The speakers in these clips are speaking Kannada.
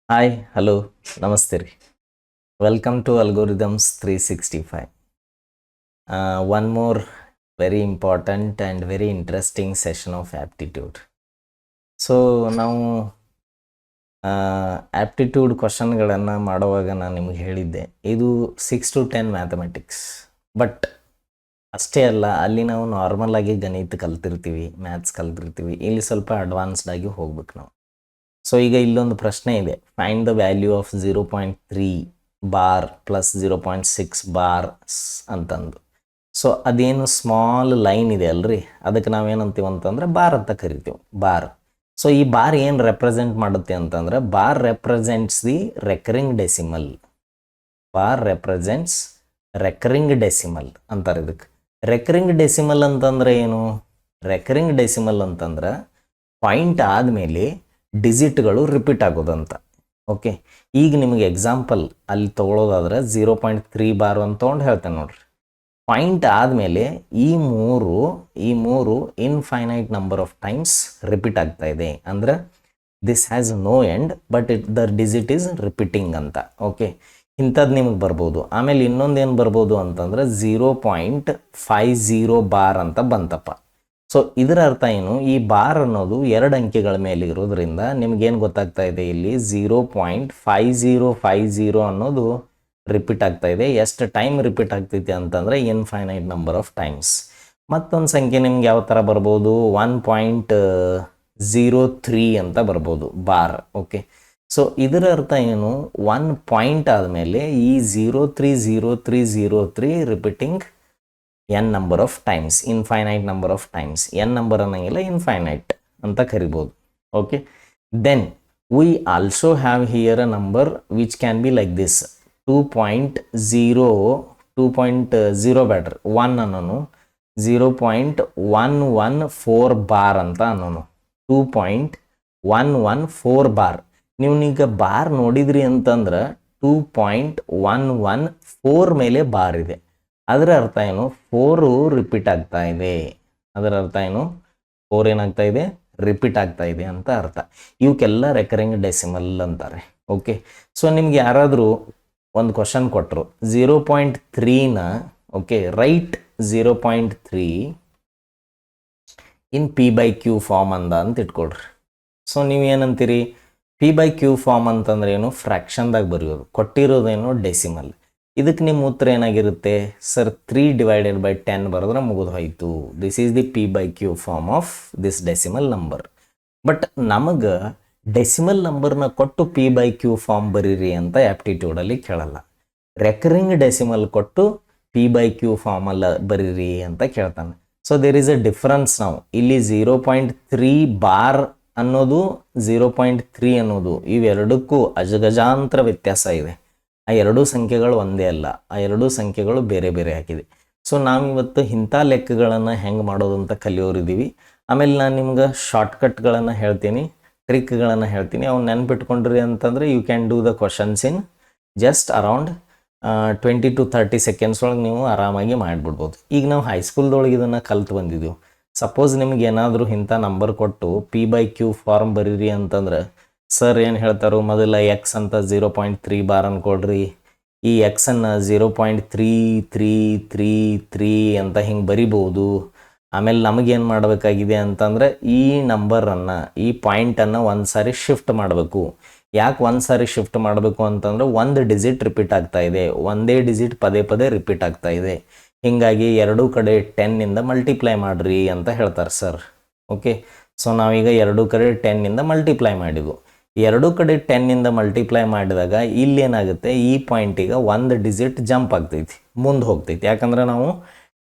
ಹಾಯ್ ಹಲೋ ನಮಸ್ತೆ ರೀ. Welcome to algorithms 365. One more very important and very interesting session of aptitude. So ನಾವು ಆ್ಯಪ್ಟಿಟ್ಯೂಡ್ ಕ್ವಶನ್ಗಳನ್ನು ಮಾಡುವಾಗ ನಾನು ನಿಮಗೆ ಹೇಳಿದ್ದೆ, ಇದು 6 to 10 ಮ್ಯಾಥಮೆಟಿಕ್ಸ್. ಬಟ್ ಅಷ್ಟೇ ಅಲ್ಲ, ಅಲ್ಲಿ ನಾವು ನಾರ್ಮಲ್ ಆಗಿ ಗಣಿತ ಕಲ್ತಿರ್ತೀವಿ, ಮ್ಯಾಥ್ಸ್ ಕಲ್ತಿರ್ತೀವಿ. ಇಲ್ಲಿ ಸ್ವಲ್ಪ ಅಡ್ವಾನ್ಸ್ಡ್ ಆಗಿ ಹೋಗ್ಬೇಕು ನಾವು. ಸೊ ಈಗ ಇಲ್ಲೊಂದು ಪ್ರಶ್ನೆ ಇದೆ, find the value of 0.3 bar plus 0.6 bar ಅಂತಂದು. ಸೊ ಅದೇನು ಸ್ಮಾಲ್ ಲೈನ್ ಇದೆ ಅಲ್ರಿ, ಅದಕ್ಕೆ ನಾವೇನಂತೀವಿ ಅಂತಂದ್ರೆ ಬಾರ್ ಅಂತ ಕರಿತೀವಿ, ಬಾರ್. ಸೊ ಈ ಬಾರ್ ಏನು ರೆಪ್ರೆಸೆಂಟ್ ಮಾಡುತ್ತೆ ಅಂತಂದ್ರೆ, bar represents the recurring decimal. Bar represents recurring decimal ಅಂತಾರೆ ಇದಕ್ಕೆ. ರೆಕರಿಂಗ್ ಡೆಸಿಮಲ್ ಅಂತಂದ್ರೆ ಏನು? ರೆಕರಿಂಗ್ ಡೆಸಿಮಲ್ ಅಂತಂದ್ರೆ ಪಾಯಿಂಟ್ ಆದಮೇಲೆ ಡಿಜಿಟ್ಗಳು ರಿಪೀಟ್ ಆಗೋದಂತ. ಓಕೆ, ಈಗ ನಿಮಗೆ ಎಕ್ಸಾಂಪಲ್ ಅಲ್ಲಿ ತೊಗೊಳೋದಾದ್ರೆ 0.3 ಬಾರ್ ಅಂತ ತೊಗೊಂಡು ಹೇಳ್ತೇನೆ ನೋಡ್ರಿ. ಪಾಯಿಂಟ್ ಆದಮೇಲೆ ಈ ಮೂರು infinite number of times repeat ಆಗ್ತಾ ಇದೆ. ಅಂದರೆ this has no end but the digit is repeating ಅಂತ. ಓಕೆ, ಇಂಥದ್ದು ನಿಮಗೆ ಬರ್ಬೋದು. ಆಮೇಲೆ ಇನ್ನೊಂದೇನು ಬರ್ಬೋದು ಅಂತಂದ್ರೆ 0.50 ಬಾರ್ ಅಂತ ಬಂತಪ್ಪ. ಸೊ ಇದರ ಅರ್ಥ ಏನು? ಈ ಬಾರ್ ಅನ್ನೋದು 2 ಅಂಕೆಗಳ ಮೇಲೆ ಇರೋದ್ರಿಂದ ನಿಮ್ಗೇನು ಗೊತ್ತಾಗ್ತಾ ಇದೆ, ಇಲ್ಲಿ 0.5050 ಅನ್ನೋದು ರಿಪೀಟ್ ಆಗ್ತಾ ಇದೆ. ಎಷ್ಟು ಟೈಮ್ ರಿಪೀಟ್ ಆಗ್ತೈತಿ ಅಂತಂದರೆ ಇನ್ಫೈನೈಟ್ ನಂಬರ್ ಆಫ್ ಟೈಮ್ಸ್. ಮತ್ತೊಂದು ಸಂಖ್ಯೆ ನಿಮ್ಗೆ ಯಾವ ಥರ ಬರ್ಬೋದು, 1.03 ಅಂತ ಬರ್ಬೋದು ಬಾರ್. ಓಕೆ, ಸೊ ಇದರ ಅರ್ಥ ಏನು? 1 ಪಾಯಿಂಟ್ ಆದಮೇಲೆ ಈ 030303 repeating n number of times, infinite number of times. N number ಅನ್ನಂಗಿಲ್ಲ, ಇನ್ಫೈನೈಟ್ ಅಂತ ಕರಿಬೋದು. Okay, then we also have here a number which can be like this 2.0 ಬ್ಯಾಟ್ರ್ 1 ಅನ್ನೋನು 0.114 ಬಾರ್ ಅಂತ ಅನ್ನೋನು 2.114 ಬಾರ್. ನೀವು ಈಗ ಬಾರ್ ನೋಡಿದ್ರಿ ಅಂತಂದ್ರೆ 2.114 ಮೇಲೆ ಬಾರ್ ಇದೆ. ಅದರ ಅರ್ಥ ಏನು? 4 ರಿಪೀಟ್ ಆಗ್ತಾ ಇದೆ. ಅದರ ಅರ್ಥ ಏನು? 4 ಏನಾಗ್ತಾ ಇದೆ? ರಿಪೀಟ್ ಆಗ್ತಾ ಇದೆ ಅಂತ ಅರ್ಥ. ಇವಕ್ಕೆಲ್ಲ ರೆಕರಿಂಗ್ ಡೆಸಿಮಲ್ ಅಂತಾರೆ. ಓಕೆ, ಸೊ ನಿಮ್ಗೆ ಯಾರಾದರೂ ಒಂದು ಕ್ವಶನ್ ಕೊಟ್ಟರು 0.3ನ, ಓಕೆ, ರೈಟ್ 0.3 ಇನ್ P/Q ಫಾರ್ಮ್ ಅಂತ ಇಟ್ಕೊಳ್ರಿ. ಸೊ ನೀವು ಏನಂತೀರಿ? P/Q ಫಾರ್ಮ್ ಅಂತಂದ್ರೆ ಏನು? ಫ್ರ್ಯಾಕ್ಷನ್ದಾಗ ಬರೆಯೋದು, ಕೊಟ್ಟಿರೋದೇನು? ಡೆಸಿಮಲ್. ಇದಕ್ಕೆ ನಿಮ್ಮ ಉತ್ತರ ಏನಾಗಿರುತ್ತೆ? ಸರ್ 3/10 ಬರೆದ್ರೆ ಮುಗಿದು ಹೋಯ್ತು. This is the P/Q form of this decimal number. But ನಮಗೆ ಡೆಸಿಮಲ್ ನಂಬರ್ನ ಕೊಟ್ಟು P/Q ಫಾರ್ಮ್ ಬರೀರಿ ಅಂತ ಆ್ಯಪ್ಟಿಟ್ಯೂಡಲ್ಲಿ ಕೇಳಲ್ಲ. ರೆಕರಿಂಗ್ ಡೆಸಿಮಲ್ ಕೊಟ್ಟು P/Q ಫಾರ್ಮಲ್ಲ ಬರೀರಿ ಅಂತ ಕೇಳ್ತಾನೆ. So there is a difference. ನಾವು ಇಲ್ಲಿ 0.3 ಬಾರ್ ಅನ್ನೋದು 0.3 ಅನ್ನೋದು ಇವೆರಡಕ್ಕೂ ಅಜಗಜಾಂತರ ವ್ಯತ್ಯಾಸ ಇದೆ. ಆ ಎರಡೂ ಸಂಖ್ಯೆಗಳು ಒಂದೇ ಅಲ್ಲ, ಆ ಎರಡೂ ಸಂಖ್ಯೆಗಳು ಬೇರೆ ಬೇರೆ ಆಗಿದೆ. ಸೊ ನಾವಿವತ್ತು ಇಂಥ ಲೆಕ್ಕಗಳನ್ನು ಹೆಂಗೆ ಮಾಡೋದು ಅಂತ ಕಲಿಯೋರಿದ್ದೀವಿ. ಆಮೇಲೆ ನಾನು ನಿಮ್ಗೆ ಶಾರ್ಟ್ಕಟ್ಗಳನ್ನು ಹೇಳ್ತೀನಿ, ಟ್ರಿಕ್ಗಳನ್ನು ಹೇಳ್ತೀನಿ. ಅವ್ನು ನೆನ್ಪಿಟ್ಕೊಂಡ್ರಿ ಅಂತಂದರೆ you can do the questions in just around 20 to 30 seconds ಒಳಗೆ ನೀವು ಆರಾಮಾಗಿ ಮಾಡಿಬಿಡ್ಬೋದು. ಈಗ ನಾವು ಹೈಸ್ಕೂಲ್ದೊಳಗೆ ಇದನ್ನು ಕಲ್ತು ಬಂದಿದ್ದೀವಿ. ಸಪೋಸ್ ನಿಮ್ಗೆ ಏನಾದರೂ ಇಂಥ ನಂಬರ್ ಕೊಟ್ಟು P/Q ಫಾರ್ಮ್ ಬರೀರಿ ಅಂತಂದ್ರೆ ಸರ್ ಏನು ಹೇಳ್ತಾರೋ, ಮೊದಲ ಎಕ್ಸ್ ಅಂತ 0.3 ಬಾರ್ ಅನ್ಕೊಳ್ರಿ, ಈ ಎಕ್ಸನ್ನು 0.3333 ಅಂತ ಹಿಂಗೆ ಬರಿಬೋದು. ಆಮೇಲೆ ನಮಗೇನು ಮಾಡಬೇಕಾಗಿದೆ ಅಂತಂದರೆ ಈ ನಂಬರನ್ನು, ಈ ಪಾಯಿಂಟನ್ನು ಒಂದು ಸಾರಿ ಶಿಫ್ಟ್ ಮಾಡಬೇಕು. ಯಾಕೆ ಒಂದು ಸಾರಿ ಶಿಫ್ಟ್ ಮಾಡಬೇಕು ಅಂತಂದರೆ ಒಂದು ಡಿಜಿಟ್ ರಿಪೀಟ್ ಆಗ್ತಾ ಇದೆ, ಒಂದೇ ಡಿಜಿಟ್ ಪದೇ ಪದೇ ರಿಪೀಟ್ ಆಗ್ತಾ ಇದೆ. ಹೀಗಾಗಿ ಎರಡೂ ಕಡೆ 10ನಿಂದ ಮಲ್ಟಿಪ್ಲೈ ಮಾಡಿರಿ ಅಂತ ಹೇಳ್ತಾರೆ ಸರ್. ಓಕೆ, ಸೊ ನಾವೀಗ ಎರಡೂ ಕಡೆ 10ನಿಂದ ಮಲ್ಟಿಪ್ಲೈ ಮಾಡಿದ್ವು. ಎರಡೂ ಕಡೆ 10ನಿಂದ ಮಲ್ಟಿಪ್ಲೈ ಮಾಡಿದಾಗ ಇಲ್ಲೇನಾಗುತ್ತೆ, ಈ ಪಾಯಿಂಟಿಗೆ ಒಂದು ಡಿಜಿಟ್ ಜಂಪ್ ಆಗ್ತೈತಿ, ಮುಂದೆ ಹೋಗ್ತೈತಿ. ಯಾಕಂದರೆ ನಾವು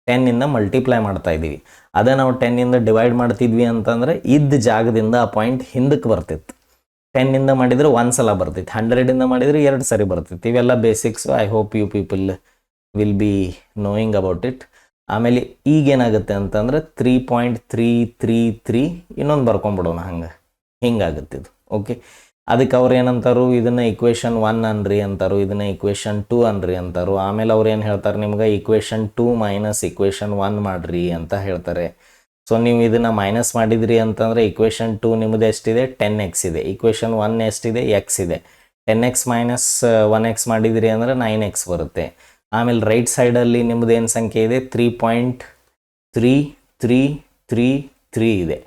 10ನಿಂದ ಮಲ್ಟಿಪ್ಲೈ ಮಾಡ್ತಾ ಇದ್ದೀವಿ. ಅದೇ ನಾವು 10ನಿಂದ ಡಿವೈಡ್ ಮಾಡ್ತಿದ್ವಿ ಅಂತಂದರೆ ಇದ್ದ ಜಾಗದಿಂದ ಆ ಪಾಯಿಂಟ್ ಹಿಂದಕ್ಕೆ ಬರ್ತಿತ್ತು. 10ನಿಂದ ಮಾಡಿದರೆ ಒಂದು ಸಲ ಬರ್ತೈತಿ, 100ಇಂದ ಮಾಡಿದರೆ 2 ಸರಿ ಬರ್ತೈತಿ. ಇವೆಲ್ಲ basics. I hope you people will be knowing about it. ಆಮೇಲೆ ಈಗೇನಾಗುತ್ತೆ ಅಂತಂದರೆ 3.333 ಇನ್ನೊಂದು ಬರ್ಕೊಂಬಿಡೋಣ, ಹಿಂಗಾಗುತ್ತೆ ಇದು. ಓಕೆ, ಅದಕ್ಕೆ ಅವ್ರು ಏನಂತಾರು, ಇದನ್ನು ಇಕ್ವೇಷನ್ 1 ಅನ್ರಿ ಅಂತಾರು, ಇದನ್ನು ಇಕ್ವೇಷನ್ 2 ಅನ್ರಿ ಅಂತಾರು. ಆಮೇಲೆ ಅವ್ರು ಏನು ಹೇಳ್ತಾರೆ, ನಿಮ್ಗೆ ಇಕ್ವೇಷನ್ 2 ಮೈನಸ್ ಇಕ್ವೇಷನ್ 1 ಮಾಡಿರಿ ಅಂತ ಹೇಳ್ತಾರೆ. ಸೊ ನೀವು ಇದನ್ನು ಮೈನಸ್ ಮಾಡಿದ್ರಿ ಅಂತಂದರೆ ಇಕ್ವೇಷನ್ 2 ನಿಮ್ಮದು ಎಷ್ಟಿದೆ? 10x ಇದೆ. ಇಕ್ವೇಷನ್ 1 ಎಷ್ಟಿದೆ? x ಇದೆ. 10x ಮೈನಸ್ 1x ಮಾಡಿದಿರಿ ಅಂದರೆ 9x ಬರುತ್ತೆ. ಆಮೇಲೆ ರೈಟ್ ಸೈಡಲ್ಲಿ ನಿಮ್ಮದು ಏನು ಸಂಖ್ಯೆ ಇದೆ 3.3333 ಇದೆ.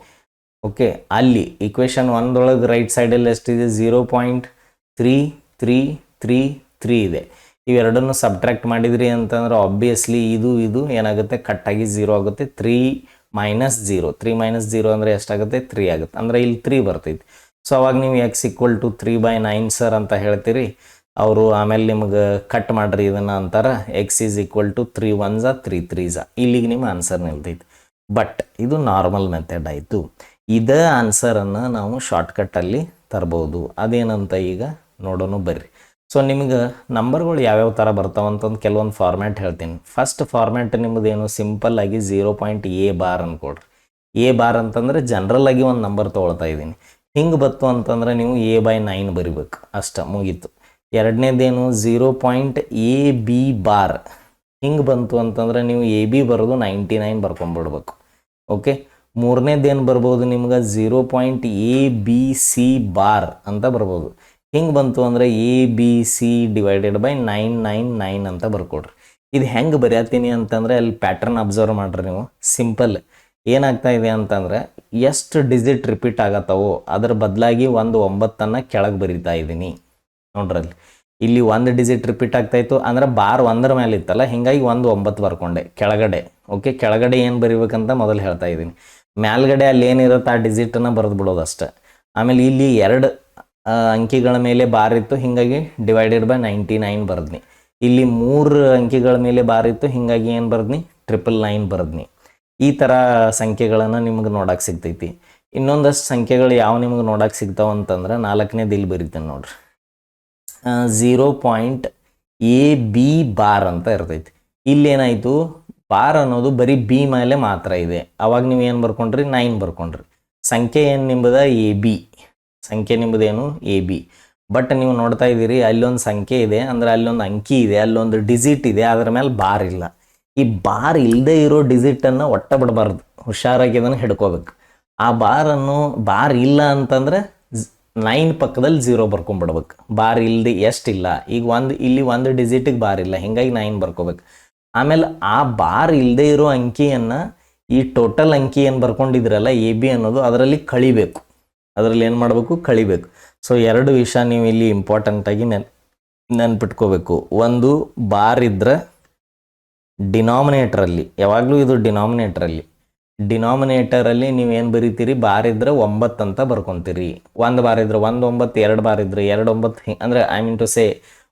ಓಕೆ, ಅಲ್ಲಿ ಇಕ್ವೇಷನ್ 1 ರೈಟ್ ಸೈಡಲ್ಲಿ ಎಷ್ಟಿದೆ 0.3333 ಇದೆ. ಇವೆರಡನ್ನು ಸಬ್ಟ್ರಾಕ್ಟ್ ಮಾಡಿದ್ರಿ ಅಂತಂದ್ರೆ ಆಬ್ವಿಯಸ್ಲಿ ಇದು ಏನಾಗುತ್ತೆ ಕಟ್ಟಾಗಿ 0 ಆಗುತ್ತೆ. 3 ಮೈನಸ್ 0 ಅಂದರೆ ಎಷ್ಟಾಗುತ್ತೆ 3 ಆಗುತ್ತೆ, ಅಂದರೆ ಇಲ್ಲಿ 3 ಬರ್ತೈತಿ. ಸೊ ಅವಾಗ ನೀವು x = 3/9 ಸರ್ ಅಂತ ಹೇಳ್ತೀರಿ. ಅವರು ಆಮೇಲೆ ನಿಮ್ಗೆ ಕಟ್ ಮಾಡ್ರಿ ಇದನ್ನು ಅಂತಾರೆ x = 3 1s 3 3s. ಇಲ್ಲಿಗೆ ನಿಮ್ಮ ಆನ್ಸರ್ ನಿಲ್ತೈತಿ. ಬಟ್ ಇದು ನಾರ್ಮಲ್ ಮೆಥಡ್ ಆಯಿತು. ಇದೇ ಆನ್ಸರನ್ನು ನಾವು ಶಾರ್ಟ್ಕಟ್ಟಲ್ಲಿ ತರ್ಬೋದು. ಅದೇನಂತ ಈಗ ನೋಡೋಣ ಬರ್ರಿ. ಸೊ ನಿಮ್ಗೆ ನಂಬರ್ಗಳು ಯಾವ್ಯಾವ ಥರ ಬರ್ತಾವಂತಂದು ಕೆಲವೊಂದು ಫಾರ್ಮ್ಯಾಟ್ ಹೇಳ್ತೀನಿ. ಫಸ್ಟ್ ಫಾರ್ಮ್ಯಾಟ್ ನಿಮ್ಮದೇನು ಸಿಂಪಲ್ಲಾಗಿ 0.a ಅನ್ಕೊಳ್ರಿ. a ಅಂತಂದರೆ ಜನ್ರಲ್ಲಾಗಿ ಒಂದು ನಂಬರ್ ತೊಗೊಳ್ತಾ ಇದ್ದೀನಿ. ಹಿಂಗೆ ಬತ್ತು ಅಂತಂದ್ರೆ ನೀವು a/9 ಬರಿಬೇಕು, ಅಷ್ಟ ಮುಗೀತು. ಎರಡನೇದೇನು 0.ab. ಹಿಂಗೆ ಬಂತು ಅಂತಂದ್ರೆ ನೀವು ab ಬರೋದು 99 ಬರ್ಕೊಂಡ್ಬಿಡ್ಬೇಕು. ಓಕೆ, ಮೂರನೇದೇನು ಬರ್ಬೋದು ನಿಮ್ಗೆ 0.abc ಅಂತ ಬರ್ಬೋದು. ಹಿಂಗೆ ಬಂತು ಅಂದರೆ ABC / 999 ಅಂತ ಬರ್ಕೊಡ್ರಿ. ಇದು ಹೆಂಗೆ ಬರೆಯತ್ತೀನಿ ಅಂತಂದರೆ ಅಲ್ಲಿ ಪ್ಯಾಟ್ರನ್ ಅಬ್ಸರ್ವ್ ಮಾಡ್ರಿ ನೀವು. ಸಿಂಪಲ್ ಏನಾಗ್ತಾ ಇದೆ ಅಂತಂದರೆ ಎಷ್ಟು ಡಿಜಿಟ್ ರಿಪೀಟ್ ಆಗತ್ತವೋ ಅದರ ಬದಲಾಗಿ ಒಂದು 9 ಕೆಳಗೆ ಬರಿತಾ ಇದ್ದೀನಿ ನೋಡ್ರಲ್ಲಿ. ಇಲ್ಲಿ 1 ಡಿಜಿಟ್ ರಿಪೀಟ್ ಆಗ್ತಾಯಿತ್ತು ಅಂದರೆ ಬಾರ್ 1 ಮೇಲೆ ಇತ್ತಲ್ಲ, ಹೀಗಾಗಿ 9 ಬರ್ಕೊಂಡೆ ಕೆಳಗಡೆ. ಓಕೆ, ಕೆಳಗಡೆ ಏನು ಬರಿಬೇಕಂತ ಮೊದಲು ಹೇಳ್ತಾ ಇದ್ದೀನಿ. ಮೇಲ್ಗಡೆ ಅಲ್ಲಿ ಏನಿರುತ್ತೆ ಆ ಡಿಜಿಟನ್ನು ಬರೆದು ಬಿಡೋದು ಅಷ್ಟೆ. ಆಮೇಲೆ ಇಲ್ಲಿ 2 ಅಂಕಿಗಳ ಮೇಲೆ ಬಾರ್ ಇತ್ತು, ಹೀಗಾಗಿ / 99 ಬರ್ದ್ನಿ. ಇಲ್ಲಿ 3 ಅಂಕಿಗಳ ಮೇಲೆ ಬಾರ್ ಇತ್ತು, ಹೀಗಾಗಿ ಏನು ಬರ್ದ್ನಿ 999 ಬರ್ದ್ನಿ. ಈ ಥರ ಸಂಖ್ಯೆಗಳನ್ನು ನಿಮ್ಗೆ ನೋಡಕ್ಕೆ ಸಿಗ್ತೈತಿ. ಇನ್ನೊಂದಷ್ಟು ಸಂಖ್ಯೆಗಳು ಯಾವ ನಿಮ್ಗೆ ನೋಡಕ್ಕೆ ಸಿಗ್ತಾವ ಅಂತಂದ್ರೆ 4ನೇದು ಇಲ್ಲಿ ಬರಿತೀನಿ ನೋಡ್ರಿ. 0.ab ಅಂತ ಇರ್ತೈತಿ. ಇಲ್ಲೇನಾಯಿತು ಬಾರ್ ಅನ್ನೋದು ಬರೀ ಬಿ ಮೇಲೆ ಮಾತ್ರ ಇದೆ. ಅವಾಗ ನೀವು ಏನು ಬರ್ಕೊಂಡ್ರಿ 9 ಬರ್ಕೊಂಡ್ರಿ. ಸಂಖ್ಯೆ ಏನು ನಿಂಬುದ AB, ಸಂಖ್ಯೆ ನಿಂಬುದೇನು AB. ಬಟ್ ನೀವು ನೋಡ್ತಾ ಇದ್ದೀರಿ ಅಲ್ಲೊಂದು ಸಂಖ್ಯೆ ಇದೆ ಅಂದರೆ ಅಲ್ಲೊಂದು ಅಂಕಿ ಇದೆ, ಅಲ್ಲೊಂದು ಡಿಜಿಟ್ ಇದೆ, ಅದರ ಮೇಲೆ ಬಾರ್ ಇಲ್ಲ. ಈ ಬಾರ್ ಇಲ್ಲದೆ ಇರೋ ಡಿಜಿಟನ್ನು ಒಟ್ಟ ಬಿಡಬಾರ್ದು, ಹುಷಾರಾಗಿ ಅದನ್ನು ಹಿಡ್ಕೋಬೇಕು. ಆ ಬಾರ್ ಇಲ್ಲ ಅಂತಂದರೆ 9 ಪಕ್ಕದಲ್ಲಿ 0 ಬರ್ಕೊಂಡ್ಬಿಡ್ಬೇಕು. ಬಾರ್ ಇಲ್ಲದೆ ಎಷ್ಟಿಲ್ಲ, ಈಗ ಇಲ್ಲಿ 1 ಡಿಜಿಟಿಗೆ ಬಾರ್ ಇಲ್ಲ, ಹೀಗಾಗಿ 9 ಬರ್ಕೋಬೇಕು. ಆಮೇಲೆ ಆ ಬಾರ್ ಇಲ್ಲದೆ ಇರೋ ಅಂಕಿಯನ್ನು ಈ ಟೋಟಲ್ ಅಂಕಿ ಏನು ಬರ್ಕೊಂಡಿದ್ರಲ್ಲ AB ಅನ್ನೋದು ಅದರಲ್ಲಿ ಕಳಿಬೇಕು. ಅದರಲ್ಲಿ ಏನು ಮಾಡಬೇಕು ಕಳಿಬೇಕು. ಸೊ 2 ವಿಷಯ ನೀವು ಇಲ್ಲಿ ಇಂಪಾರ್ಟೆಂಟಾಗಿ ನೆನ್ಪಿಟ್ಕೋಬೇಕು. ಒಂದು ಬಾರ್ ಇದ್ದರೆ ಡಿನಾಮಿನೇಟ್ರಲ್ಲಿ, ಯಾವಾಗಲೂ ಇದು ಡಿನಾಮಿನೇಟರಲ್ಲಿ ನೀವೇನು ಬರೀತೀರಿ ಬಾರ್ ಇದ್ದರೆ 9 ಅಂತ ಬರ್ಕೊತೀರಿ. 1 ಬಾರ್ ಇದ್ರೆ 1 9, 2 ಬಾರ್ ಇದ್ರೆ 2 9, ಅಂದರೆ ಐ ಮೀನ್ ಟು ಸೇ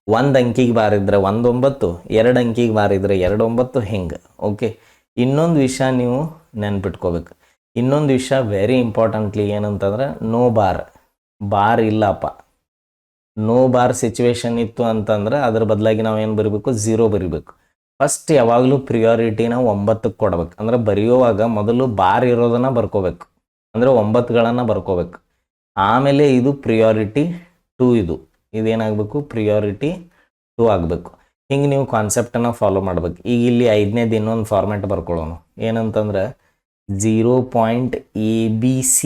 1 ಅಂಕಿಗೆ ಬಾರ್ ಇದ್ರೆ 1 9, 2 ಅಂಕಿಗೆ ಬಾರ್ ಇದ್ರೆ 2 9 ಹಿಂಗೆ. ಓಕೆ, ಇನ್ನೊಂದು ವಿಷಯ ನೀವು ನೆನ್ಪಿಟ್ಕೋಬೇಕು. ಇನ್ನೊಂದು ವಿಷಯ ವೆರಿ ಇಂಪಾರ್ಟೆಂಟ್ಲಿ ಏನಂತಂದ್ರೆ ನೋ ಬಾರ್ ಇಲ್ಲಪ್ಪ. ನೋ ಬಾರ್ ಸಿಚುವೇಶನ್ ಇತ್ತು ಅಂತಂದ್ರೆ ಅದ್ರ ಬದಲಾಗಿ ನಾವು ಏನು ಬರೀಬೇಕು 0 ಬರಿಬೇಕು. ಫಸ್ಟ್ ಯಾವಾಗಲೂ ಪ್ರಿಯಾರಿಟಿನ 9ಕ್ಕೆ ಕೊಡ್ಬೇಕು. ಅಂದರೆ ಬರೆಯುವಾಗ ಮೊದಲು ಬಾರ್ ಇರೋದನ್ನು ಬರ್ಕೋಬೇಕು, ಅಂದರೆ 9ಗಳನ್ನು ಬರ್ಕೋಬೇಕು. ಆಮೇಲೆ ಇದು ಪ್ರಿಯಾರಿಟಿ 2, ಇದೇನಾಗಬೇಕು ಪ್ರಿಯಾರಿಟಿ 2 ಆಗಬೇಕು. ಹಿಂಗೆ ನೀವು ಕಾನ್ಸೆಪ್ಟನ್ನು ಫಾಲೋ ಮಾಡ್ಬೇಕು. ಈಗ ಇಲ್ಲಿ 5ನೇದು ಇನ್ನೊಂದು ಫಾರ್ಮ್ಯಾಟ್ ಬರ್ಕೊಳ್ಳೋಣ. ಏನಂತಂದ್ರೆ 0.abc